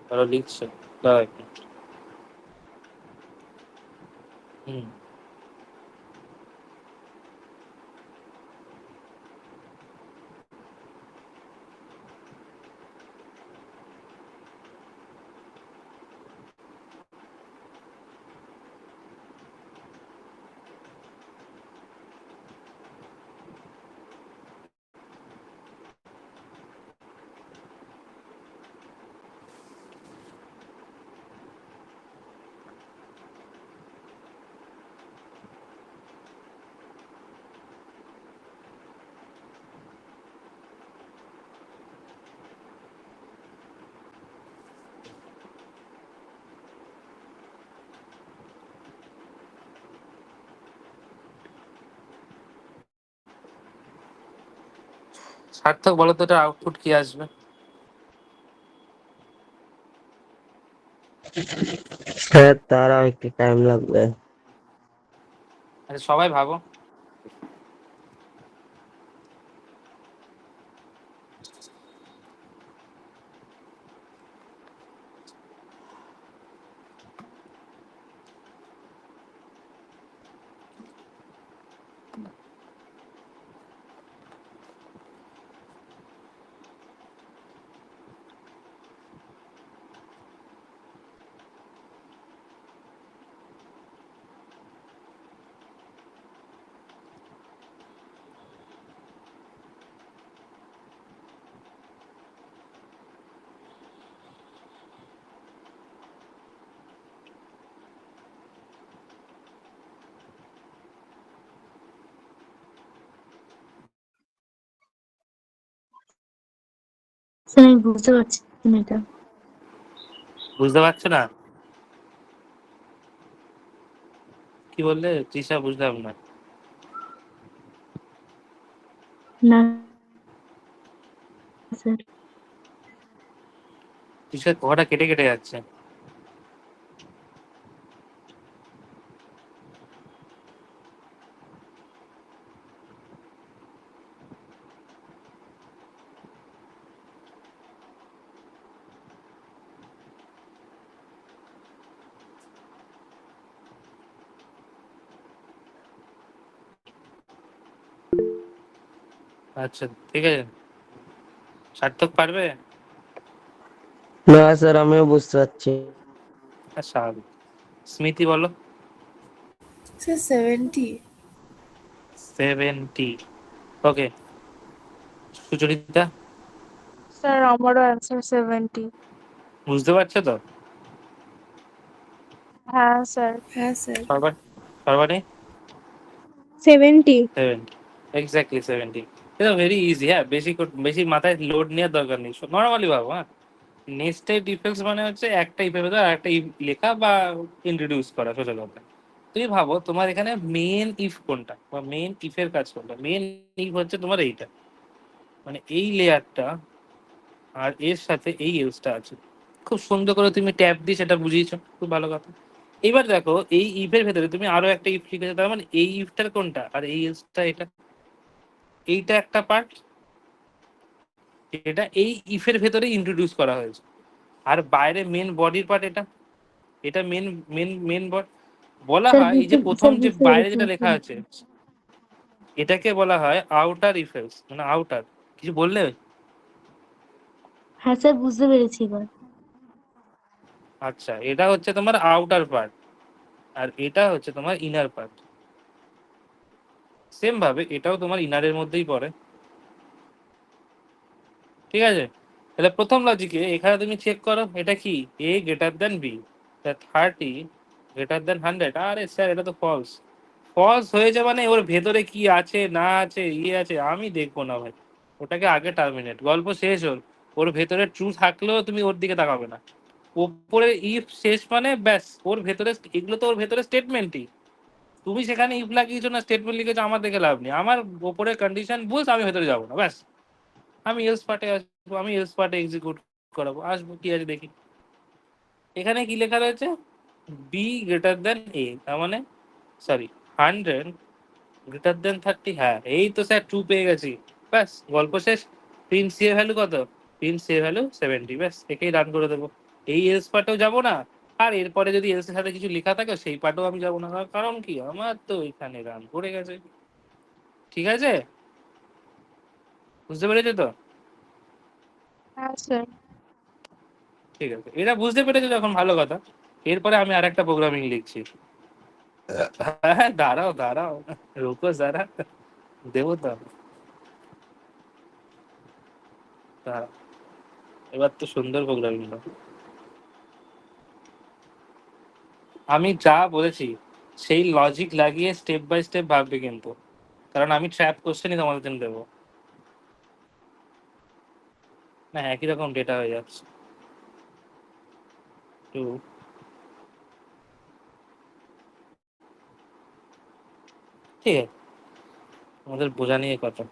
ধরো লিখছে, দাঁড়াও এক মিনিট। হুম, সার্থক বলো তো এটার আউটপুট কি আসবে? স্যার তারাও একটু টাইম লাগবে। আচ্ছা সবাই ভাবো। স্যার আমি বুঝতে পারছি না এটা। বুঝতে পারছো না? কি বললে তৃষা? বুঝলাম না। না স্যার। তৃষার কথাটা কেটে কেটে যাচ্ছে। আচ্ছা ঠিক আছে, সার্থক পারবে? না স্যার, আমিও বুঝতে পারছি। আর স্বাভাবিক। স্মৃতি বলো। স্যার 70। 70। ওকে। সুচরিতা? স্যার আমারও অ্যান্সার 70। বুঝতে পারছো তো? হ্যাঁ স্যার। হ্যাঁ স্যার। সর্বাণী? সর্বাণী? 70। 70, এক্স্যাক্টলি 70। এটা ভেরি ইজি। হ্যাঁ, বেশি মাথায় লোড নেওয়ার দরকার নেই, নর্মালি ভাবো। হ্যাঁ, নেস্টেড ইফেক্টস মানে হচ্ছে একটা ইফের ভেতর আরেকটা ইফ লেখা বা ইন্ট্রোডিউস করা, সোজা কথা। তুমি ভাবো তোমার এখানে মেন ইফ কোনটা বা মেন ইফের কাজ কোনটা? মেন ইফ হচ্ছে তোমার এইটা, মানে এই লেয়ারটা, আর এর সাথে এই এলসটা আছে। খুব সুন্দর করে তুমি ট্যাপ দিয়ে সেটা বুঝিয়েছো, খুব ভালো কথা। এবার দেখো এই ইফের ভেতরে তুমি আরো একটা ইফ লিখেছো, তার মানে এই ইফটার কোনটা আর এই এলসটা এটা, এইটা একটা পার্ট, এটা এই ইফের ভেতরে ইন্ট্রোডিউস করা হয়েছে। আর বাইরে মেন বডির পার্ট এটা, এটা মেন মেন মেন বডি বলা স্যার হয়। এই বুঝতে যে প্রথম স্যার যে বুঝতে বাইরে পেরেছি যেটা লেখা এখন। আছে এটাকে বলা হয় আউটার ইফেক্টস, মানে আউটার। কিছু বললে? হ্যাঁ স্যার বুঝতে পেরেছি এবার। আচ্ছা, এটা হচ্ছে তোমার আউটার পার্ট আর এটা হচ্ছে তোমার ইনার পার্ট। সেম ভাবে এটাও তোমার ইনারের মধ্যেই পড়ে, ঠিক আছে? তাহলে প্রথম লজিকে এখানে তুমি চেক করো এটা কি, a greater than b, 30 greater than 100। আরে স্যার এটা তো ফলস। ফলস হয়েছে মানে ওর ভেতরে কি আছে না আছে ইয়ে আছে আমি দেখবো না ভাই, ওটাকে আগে টার্মিনেট, গল্প শেষ। ওর ওর ভেতরে ট্রু থাকলেও তুমি ওর দিকে তাকাবে না। ওপরে ইফ শেষ মানে ব্যাস, ওর ভেতরে এগুলো তো ওর ভেতরে স্টেটমেন্টই। তুমি সেখানে ইফ লাগিয়েছো না স্টেটমেন্ট লিখেছো, আমার দেখে লাভ নেই। আমার ওপরে কন্ডিশন বুঝ, আমি ভেতরে যাবো না, ব্যাস। আমি এলস পার্টে আসবো, আমি এলস পার্টে এক্সিকিউট করাবো, আসবো কি আছে দেখি। এখানে কি লেখা রয়েছে? বি গ্রেটার দেন এ, তার মানে সরি, 100 গ্রেটার দেন 30, হ্যাঁ এই তো স্যার ট্রু পেয়ে গেছি, ব্যাস গল্প শেষ। প্রিন্ট সি এর ভ্যালু কত? প্রিন্ট সি এর ভ্যালু 70, ব্যাস একেই রান করে দেবো। এই এলস পার্টেও যাবো না, আর এরপরে যদি এলস এর সাথে কিছু লেখা থাকে সেই পার্টেও আমি যাবো না, কারণ কি আমার তো এখানে রান করে গেছে। ঠিক আছে, বুঝতে পেরেছো তো? হ্যাঁ স্যার। ঠিক আছে, এটা বুঝতে পেরেছো যখন ভালো কথা। এরপরে আমি আর একটা প্রোগ্রামিং লিখছি। হ্যাঁ দাঁড়াও দাঁড়াও, রুকো যারা, দেবো তো, দাঁড়াও। এবার তো সুন্দর প্রোগ্রামিং। আমি যা বলেছি সেই লজিক লাগিয়ে স্টেপ বাই স্টেপ ভাববে কিন্তু, কারণ আমি ট্র্যাপ কোশ্চেনই তোমাদের জন্য দেবো না, একই রকম ডেটা হয়ে যাচ্ছে। তো ঠিক আছে, আমাদের বোঝা নিয়ে কথা।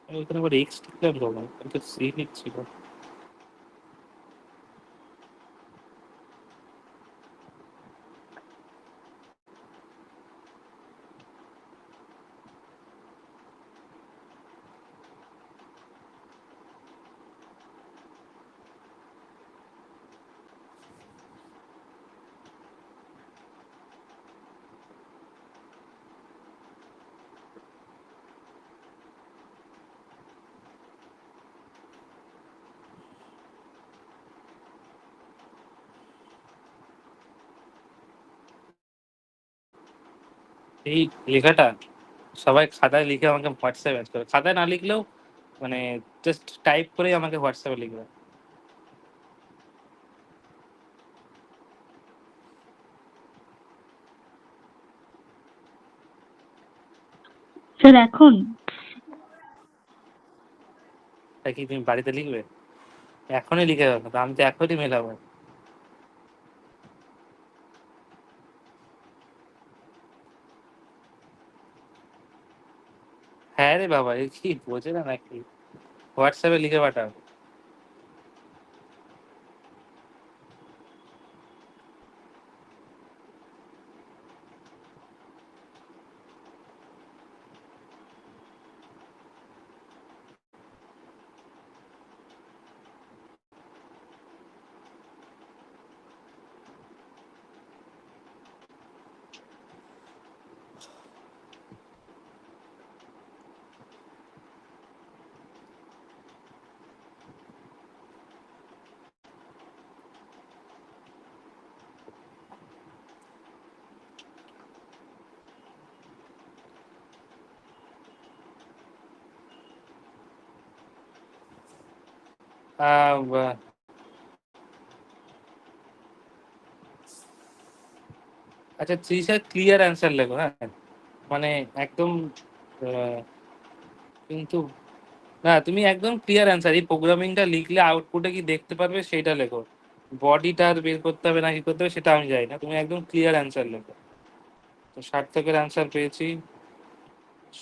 আমি এখানে আবার এক্স লিখলাম কখন, আমি তো সি লিখছি না। এই লেখাটা সবাই খাতায় লিখে আমাকে হোয়াটসঅ্যাপে ম্যাচ করে, খাতায় না লিখলেও মানে জাস্ট টাইপ করেই আমাকে হোয়াটসঅ্যাপে লিখবে। স্যার এখন তাই কি তুমি বাড়িতে লিখবে? এখনই লিখে রাখো, আমি তো এখনই মেলাবো। হ্যাঁ রে বাবা, এ কি বোঝে না নাকি, হোয়াটসঅ্যাপে লিখে পাঠাও। আহ, আচ্ছা তৃষা, ক্লিয়ার অ্যান্সার লেখো, হ্যাঁ মানে একদম আহ, কিন্তু না, তুমি একদম ক্লিয়ার অ্যান্সার, এই প্রোগ্রামিংটা লিখলে আউটপুটে কি দেখতে পারবে সেটা লেখো। বডিটা আর বের করতে হবে না কি করতে হবে সেটা আমি জানি না, তুমি একদম ক্লিয়ার অ্যান্সার লেখো। তো সার্থকের অ্যান্সার পেয়েছি,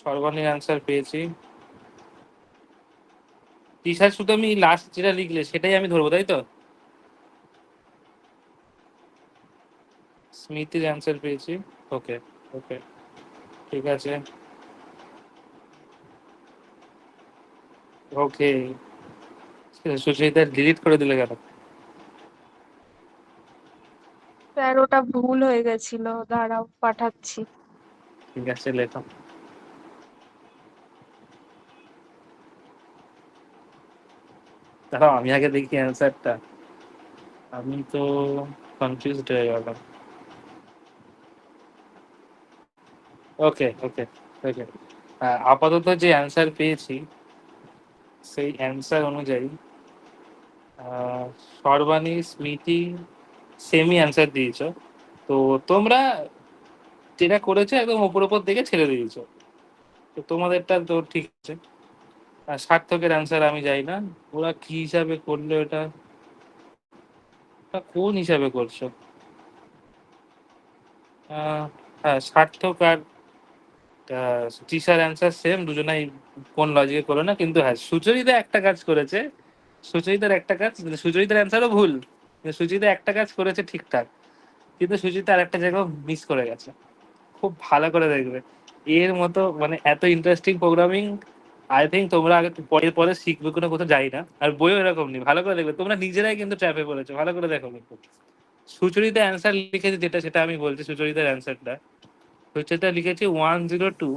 সর্বাণীর অ্যান্সার পেয়েছি, তৃষার শুধু আমি লাস্ট যেটা লিখলে সেটাই আমি ধরবো, তাই তো? স্মিতির অ্যান্সার পেয়েছি। ওকে, ওকে, ঠিক আছে, ওকে। সুচরিতা ডিলিট করে দিলে কেন? স্যার ওটা ভুল হয়ে গেছিল, দাঁড়াও পাঠাচ্ছি। ঠিক আছে, লেখো। দাঁড়াও আমি আগে দেখি অ্যান্সারটা, আমি তো কনফিউজড হয়ে গেলাম। ওকে, ওকে, দেখে আপাতত যে অ্যান্সার পেয়েছি সেই অ্যান্সার অনুযায়ী আহ, সর্বাণী, স্মৃতি সেমই অ্যান্সার দিয়েছো। তো তোমরা যেটা করেছো একদম ওপর ওপর দেখে ছেড়ে দিয়েছো। তো তোমাদেরটা তো ঠিক আছে। আর সার্থকের অ্যান্সার আমি যাই না, ওরা কি হিসাবে করলো এটা, ওটা কোন হিসাবে করছো? হ্যাঁ, সার্থক আর তৃষার অ্যান্সার সেম, দুজনাই কোন লজিকে করো না। কিন্তু হ্যাঁ, সুচরিতা একটা কাজ করেছে, সুচরিতার একটা কাজ, সুচরিতার অ্যান্সারও ভুল, কিন্তু সুচরিতা একটা কাজ করেছে ঠিকঠাক, কিন্তু সুচরিতা আর একটা জায়গায় মিস করে গেছে। খুব ভালো করে দেখবে, এর মতো মানে এত ইন্টারেস্টিং প্রোগ্রামিং আই থিঙ্ক তোমরা আগে পরে পরে শিখবে কোনো কোথাও যাই না, আর বইও এরকম নেই। ভালো করে দেখবে, তোমরা নিজেরাই কিন্তু ট্র্যাপে পড়েছো, ভালো করে দেখো কিন্তু। সুচরিতা অ্যান্সার লিখেছে যেটা, সেটা আমি বলছি সুচরিতার অ্যান্সারটা। সুচরিতা লিখেছে 102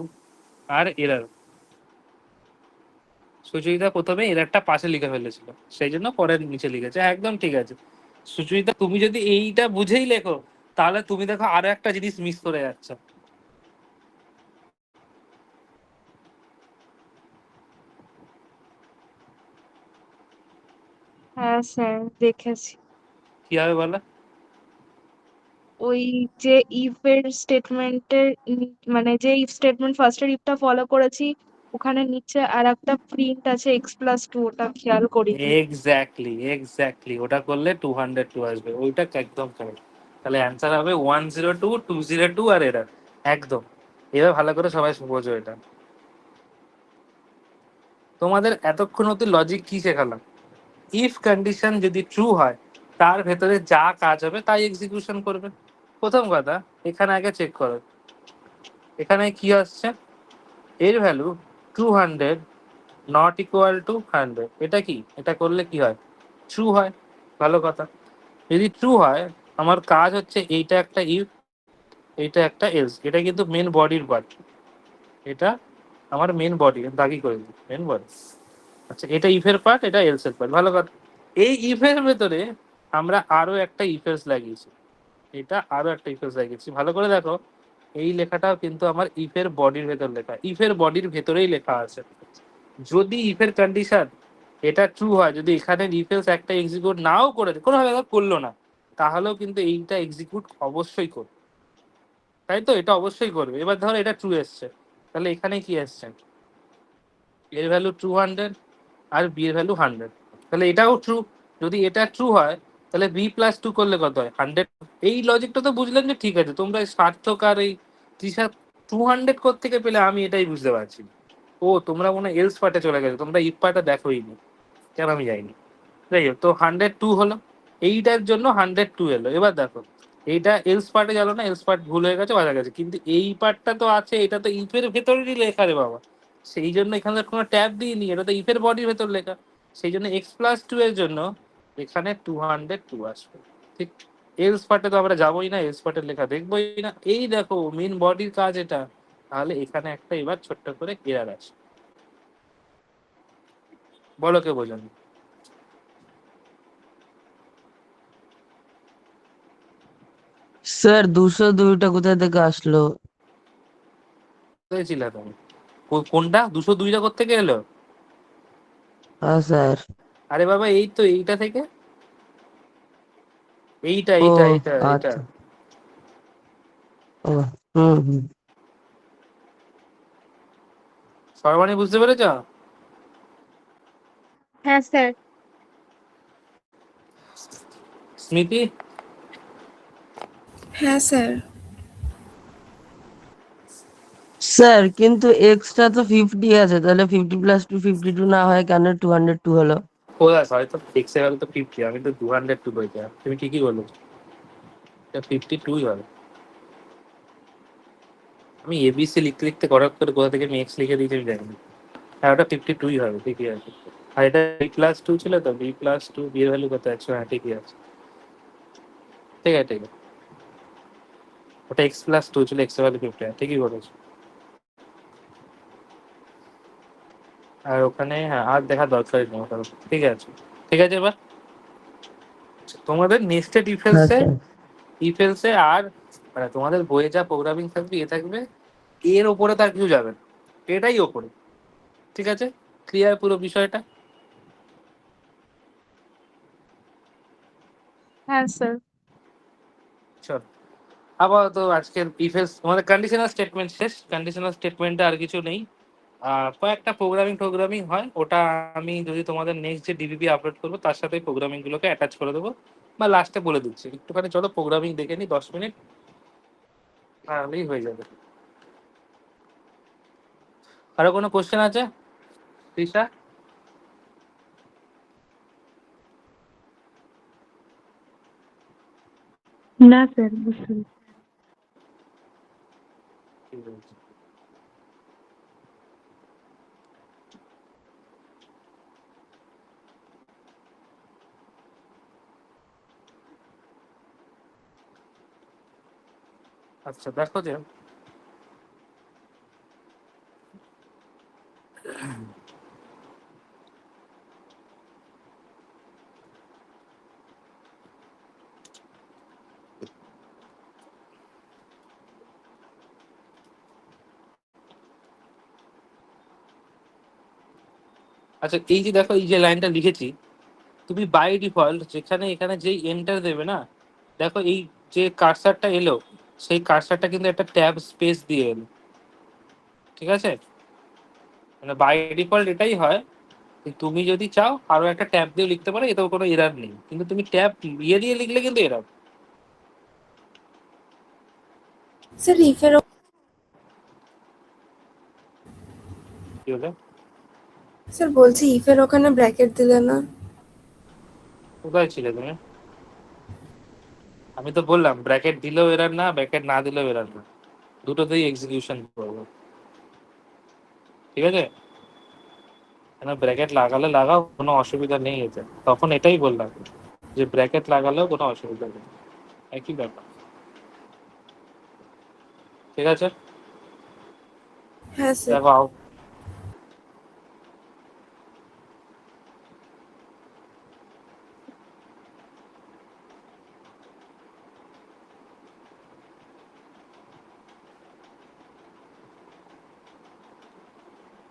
আর এরার। সুচরিতা প্রথমে এরারটা পাশে লিখে ফেলেছিল, সেই জন্য পরে নিচে লিখেছে, একদম ঠিক আছে। সুচরিতা তুমি যদি এইটা বুঝেই লেখো, তাহলে তুমি দেখো আরো একটা জিনিস মিস করে যাচ্ছ। হ্যাঁ স্যার, দেখেছি। কি হবে বলো? ওই যে ইফ এর স্টেটমেন্টের, মানে যে ইফ স্টেটমেন্ট ফার্স্টের ইফটা ফলো করেছি, ওখানে নিচে আর একটা প্রিন্ট আছে x+2, ওটা খেয়াল করিনি। এক্স্যাক্টলি, এক্স্যাক্টলি, ওটা করলে 202 আসবে, ওইটা একদম কারেক্ট। তাহলে অ্যান্সার হবে 102, 202 আর এরার, একদম। এবার ভালো করে সবাই বোঝো এটা। তোমাদের এতক্ষণ অব্দি লজিক কি শেখালাম? ইফ কন্ডিশন যদি ট্রু হয়, তার ভেতরে যা কাজ হবে তাই এক্সিকিউশন করবে। প্রথম কথা, এখানে আগে চেক করো, এখানে কি আসছে, এর ভ্যালু 200 নট ইকুয়াল টু 100। এটা কি, এটা করলে কি হয়? ট্রু হয়। ভালো কথা, যদি ট্রু হয় আমার কাজ হচ্ছে এইটা একটা ইফ, এইটা একটা এলস। এটা কিন্তু মেন বডির পার্ট, এটা আমার মেন বডি দাগি করে দিই, মেন বডি। আচ্ছা, এটা ইফের পার্ট, এটা এলস এর পার্ট, ভালো কথা। এই ইফের ভেতরে আমরা আরো একটা ইফেলস লাগিয়েছি, এটা আরো একটা ইফেলস লাগিয়েছি, ভালো করে দেখো। এই লেখাটাও কিন্তু আমার ইফের বডির ভেতর লেখা, ইফের বডির ভেতরেই লেখা আছে। যদি ইফের কন্ডিশন এটা ট্রু হয়, যদি এখানে ইফেলস একটা এক্সিকিউট নাও করেছে, কোনোভাবে করলো না, তাহলেও কিন্তু এইটা এক্সিকিউট অবশ্যই করবে। তাই তো, এটা অবশ্যই করবে। এবার ধরো এটা ট্রু এসছে, তাহলে এখানে কি এসছে, এর ভ্যালু 200 আর বি এর ভ্যালু 100, তাহলে এটাও ট্রু। যদি এটা ট্রু হয়, তাহলে b+2 করলে কত হয়, 100। এই লজিকটা তো বুঝলাম যে ঠিক আছে, তোমরা সার্থক আর এই তৃষা 200 কোত্থেকে পেলে আমি এটাই বুঝতে পারছি না। ও, তোমরা মনে হয় এলস পার্টে চলে গেছো, তোমরা ইফ পার্টটা দেখোই নি, কেন আমি যাইনি। যাই হোক, তো 102 হলো, এইটার জন্য 102 এলো। এবার দেখো, এইটা এলস পার্টে গেল না, এলস পার্ট ভুল হয়ে গেছে, বাজা গেছে, কিন্তু এই পার্টটা তো আছে, এটা তো ইফের ভেতরেরই লেখা রে বাবা। সেই জন্য এখানে কোনো ট্যাব দিইনি, এটা তো ইফের বডির ভেতর লেখা। সেই জন্য x+2 এর জন্য এখানে 202 আসবে, ঠিক। এলস পার্টে তো আমরা যাবোই না, এলস পার্টের লেখা দেখবোই না। এই দেখো মেন বডির কাজ এটা, তাহলে এখানে একটা এবার ছোট্ট করে এরার আছে। বলো কে বোঝেন? স্যার 202টা কোথায় থেকে আসলো? ছিল তুমি, কোনটা 202টা কোত্থেকে এলো? হ্যাঁ স্যার। আরে বাবা, এই তো এইটা থেকে, এইটা ও এইটা এইটা এইটা। আচ্ছা। ও, হুম হুম। সর্বাণী, বুঝতে পেরেছ? হ্যাঁ স্যার। স্মৃতি? হ্যাঁ স্যার। স্যার কিন্তু এক্সট্রা তো 50 আছে, তাহলে 50+2 52 না হয় কেন 202 হলো? ও দাস, হয়তো এক্সে গেল তো 50, আমি তো 202 বলছি। তুমি ঠিকই বলো, এটা 52 হবে। আমি এবিসি লিখতে লিখতে করার করে কোথা থেকে আমি এক্স লিখে দিয়েছি আমি জানি না। হ্যাঁ, ওটা 52 হবে, ঠিকই আছে। আর এটা b+2 ছিল তো, b+2, বি এর ভ্যালু কত, 100, হ্যাঁ ঠিকই আছে, ঠিক আছে ঠিক আছে। ওটা x+2 ছিল, এক্স এর ভ্যালু 50, ঠিকই বলেছো। আর ওখানে হ্যাঁ আর দেখা দরকারই নেই ওটা, ঠিক আছে। ঠিক আছে, এবার তোমাদের নেস্টেড হ্যাঁ ইফেলসে, স্যার। ইফেলসে আর মানে তোমাদের বইয়ে যা প্রোগ্রামিং থাকবে, এ থাকবে এর ওপরে তার কিছু যাবে না, এটাই ওপরে। ঠিক আছে, ক্লিয়ার পুরো বিষয়টা? হ্যাঁ স্যার। চল, আপাতত আজকের ইফেস আমাদের কন্ডিশনাল স্টেটমেন্ট শেষ। কন্ডিশনাল স্টেটমেন্টে আর কিছু নেই। কয়েকটা প্রোগ্রামিং হয়, ওটা আমি যদি তোমাদের নেক্সট যে ডিবিপি আপলোড করবো তার সাথে প্রোগ্রামিং গুলোকে অ্যাটাচ করে দেবো, বা লাস্টে বলে দিচ্ছি। একটুখানি চলো প্রোগ্রামিং দেখে নিই 10 মিনিট, তাহলেই হয়ে যাবে। আরো কোনো কোশ্চেন আছে তৃষা? না স্যার, বুঝতে পেরেছি। ঠিক আছে। আচ্ছা দেখো যে আচ্ছা এই যে দেখো, এই যে লাইনটা লিখেছি, তুমি বাই ডিফল্ট যেখানে এখানে যেই এন্টার দেবে না, দেখো এই যে কার্সারটা এলো, সেই কার্সারটা কিন্তু একটা ট্যাব স্পেস দিয়ে এলো। ঠিক আছে, মানে বাই ডিফল্ট এটাই হয়। তুমি যদি চাও আরো একটা ট্যাব দিয়ে লিখতে পারো, এতেও কোনো এরার নেই, কিন্তু তুমি ট্যাব ইয়ে দিয়ে লিখলে কিন্তু এরার। স্যার ইফের কি হলো? স্যার বলছি ইফের ওখানে ব্র্যাকেট দিলে না? কোথায় ছিলে তুমি? আমি তো বললাম ব্র্যাকেট দিলেও এরার না, ব্র্যাকেট না দিলেও এরার না, দুটোতেই এক্সিকিউশন করবো। ঠিক আছে, কেন ব্র্যাকেট লাগালে লাগাও, কোনো অসুবিধা নেই এতে। তখন এটাই বললাম যে ব্র্যাকেট লাগালেও কোনো অসুবিধা নেই, একই ব্যাপার। ঠিক আছে, হ্যাঁ স্যার। দেখো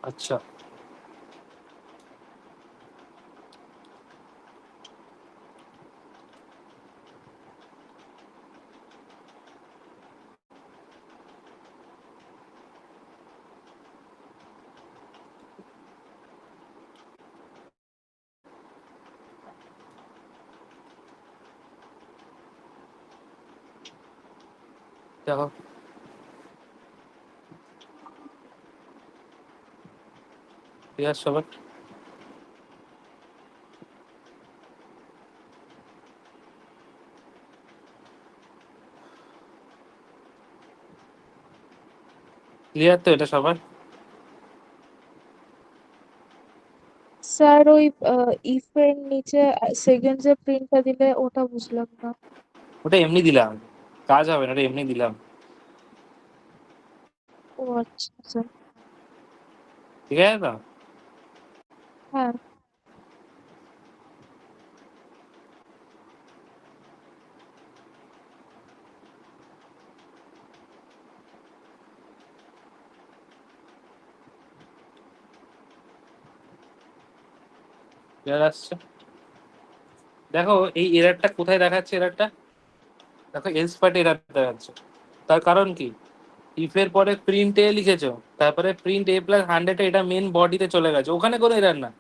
আচ্ছা দেখো, ক্লিয়ার সবার? ক্লিয়ার তো এটা সবার? স্যার ওই ইফ এর নিচে সেকেন্ড যে প্রিন্টটা দিলে ওটা বুঝলাম না। ওটা এমনি দিলাম, কাজ হবে না, ওটা এমনি দিলাম। ও আচ্ছা স্যার। ঠিক আছে তো? হ্যাঁ। ক্লিয়ার আসছে? দেখো এই এরারটা কোথায় দেখাচ্ছে, এরারটা দেখো এলস পার্টে এরার দেখাচ্ছে। তার কারণ কি, ইফ এর পরে প্রিন্ট এ লিখেছো, তারপরে প্রিন্ট এ প্লাস 100, এটা মেন বডিতে চলে গেছে, ওখানে কোনো এরার না,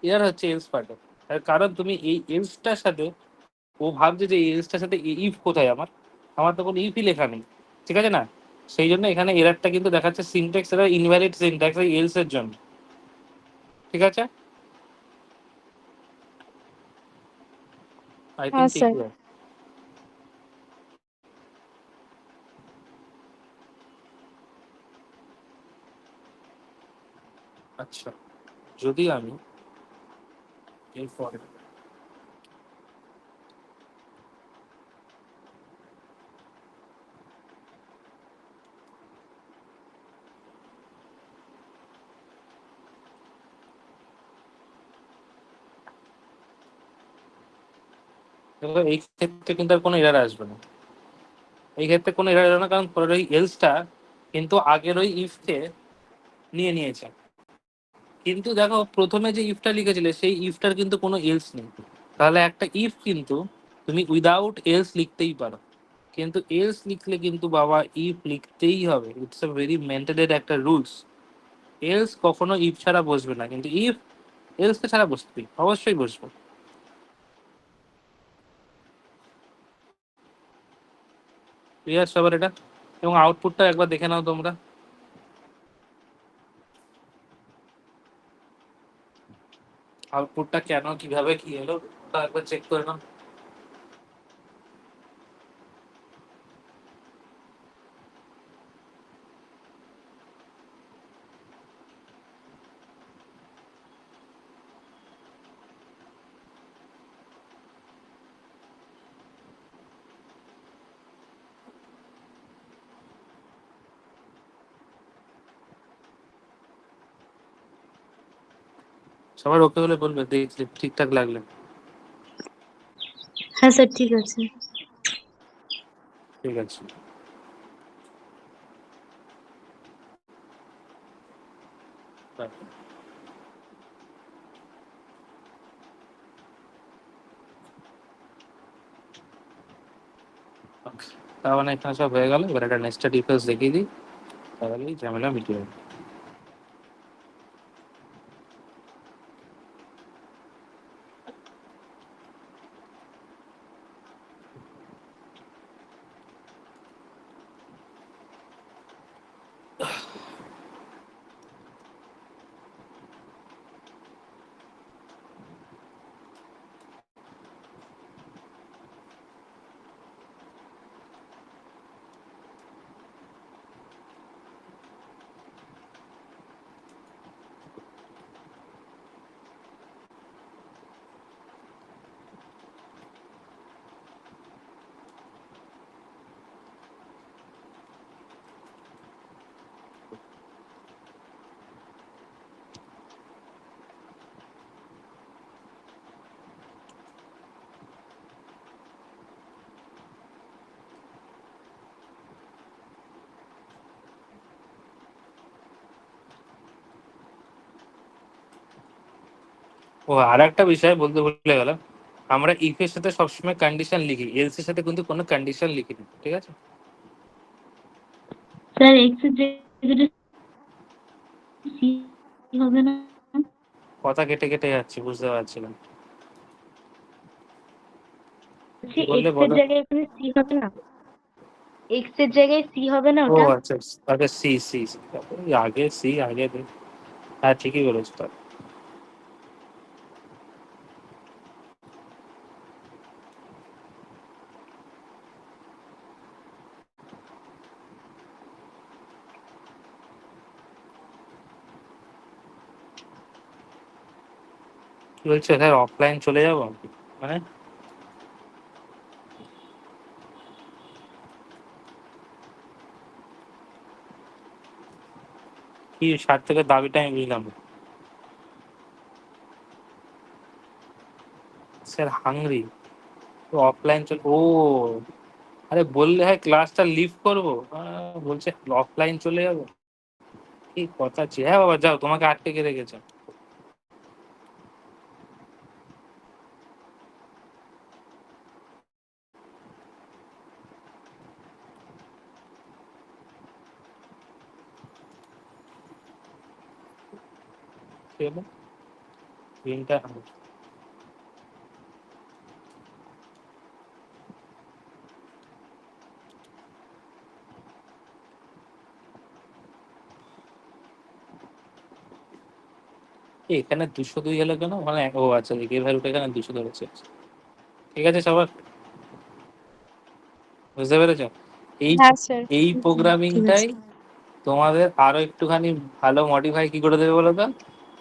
এরার হচ্ছে এলস পার্টে। তার কারণ তুমি এই এলসটার সাথে, ও ভাবছে যে এই এলসটার সাথে ইফ কোথায়, আমার আমার তো কোনো ইফই লেখা নেই। ঠিক আছে না, সেই জন্য এখানে এরারটা কিন্তু দেখাচ্ছে সিনট্যাক্স এরর, ইনভ্যালিড সিনট্যাক্স এই এলস এর জন্য। ঠিক আছে, আই হ্যাঁ থিঙ্ক স্যার। ক্লিয়ার। আচ্ছা, যদি আমি এরপরে দেখো, এই ক্ষেত্রে কিন্তু আর কোনো এরার আসবে না, এই ক্ষেত্রে কোনো এরার আসবে না, কারণ পরের ওই এলসটা কিন্তু আগের ওই ইফকে নিয়ে নিয়েছে। কিন্তু দেখো প্রথমে যে ইফটা লিখেছিলে সেই ইফটার কিন্তু কোনো এলস নেই। তাহলে একটা ইফ কিন্তু তুমি উইদাউট এলস লিখতেই পারো, কিন্তু এলস লিখলে কিন্তু বাবা ইফ লিখতেই হবে। ইটস আ ভেরি মেন্টেডেড একটা রুলস। এলস কখনো ইফ ছাড়া বসবে না, কিন্তু ইফ এলস ছাড়া বসবে, অবশ্যই বসবে। ক্লিয়ার সবার এটা? এবং আউটপুটটা একবার দেখে নাও তোমরা। আউটপুটটা কেন কিভাবে কি এলো ওটা একবার চেক করে নাও। সবার ওকে হলে বলবে, দেখলে ঠিকঠাক লাগলে। হ্যাঁ স্যার, ঠিক আছে। ঠিক আছে। তার মানে এখানে সব হয়ে গেল। এবার একটা নেক্সট ডিফেন্স দেখিয়ে দিই, তাহলেই ঝামেলা মিটে যাবে। ও আর একটা বিষয় বলতে ভুলে গেলাম, আমরা ইফ এর সাথে সবসময় কন্ডিশন লিখি, এলস এর সাথে কিন্তু কোনো কন্ডিশন লিখি না, ঠিক আছে? স্যার এক্স এর জায়গাটা সি হবে না? কথা কেটে কেটে যাচ্ছে, বুঝতে পারছিলাম বলছি কি বললে, এক্স এর বলো। জায়গায় এখানে সি হবে না? এক্স এর জায়গায় সি হবে না ও ওটা? আচ্ছা, আগে সি সি সি, আগে সি আগে দে। হ্যাঁ ঠিকই বলেছো তার। কি বলছো স্যার, অফলাইন চলে যাবো মানে? কি সার্থকের দাবিটা আমি বুঝলাম না। স্যার হাংরি, তো অফলাইন চল ও, আরে বললে হয় ক্লাসটা লিভ করবো, বলছে অফলাইন চলে যাবো। কি কথা ছিল, হ্যাঁ বাবা যাও, তোমাকে আটকে কে রেখেছে? কি হলো? স্ক্রিনটা এখানে 202 এলো কেন, মানে ও আচ্ছা, এই ভ্যালুটা এখানে 200 ধরেছে। ঠিক আছে সবার, বুঝতে পেরেছো? এই হ্যাঁ স্যার। এই ঠিক আছে। প্রোগ্রামিংটাই তোমাদের আরো একটুখানি ভালো মডিফাই কি করে দেবে বলো তো।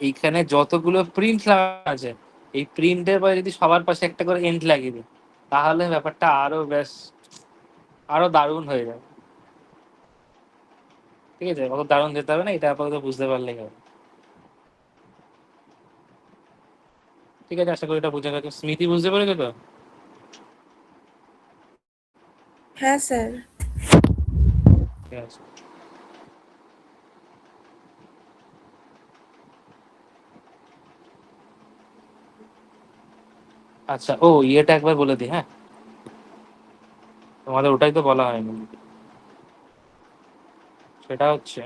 এইখানে যতগুলো প্রিন্ট আছে, এই প্রিন্টের পরে যদি সবার পাশে একটা করে এন্ড লাগিয়ে দিই, তাহলে ব্যাপারটা আরো বেশ, আরো দারুণ হয়ে যাবে। ঠিক আছে, অত দারুণ যেতে হবে না, এটা আপাতত বুঝতে পারলেই হবে। ঠিক আছে, আশা করি এটা বুঝে গেছো। স্মৃতি বুঝতে পেরেছো তো? হ্যাঁ স্যার। ঠিক আছে। আচ্ছা, ও ইয়েটা একবার বলে দিই, হ্যাঁ, তোমাদের ওটাই তো বলা হয়নি। সেটা হচ্ছে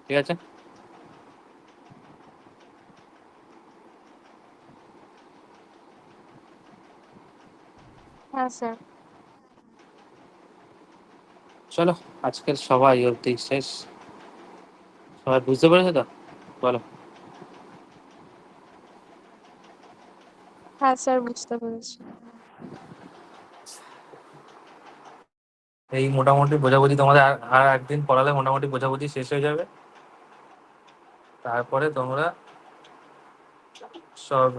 ঠিক আছে। হ্যাঁ স্যার। চলো, আজকের সবাই অবধি শেষ। সবাই বুঝতে পেরেছো তো? বলো। হ্যাঁ স্যার, বুঝতে পেরেছি। এই মোটামুটি বোঝাবুঝি তোমাদের আর একদিন পড়ালে মোটামুটি বোঝাবুঝি শেষ হয়ে যাবে। তারপরে তোমরা সব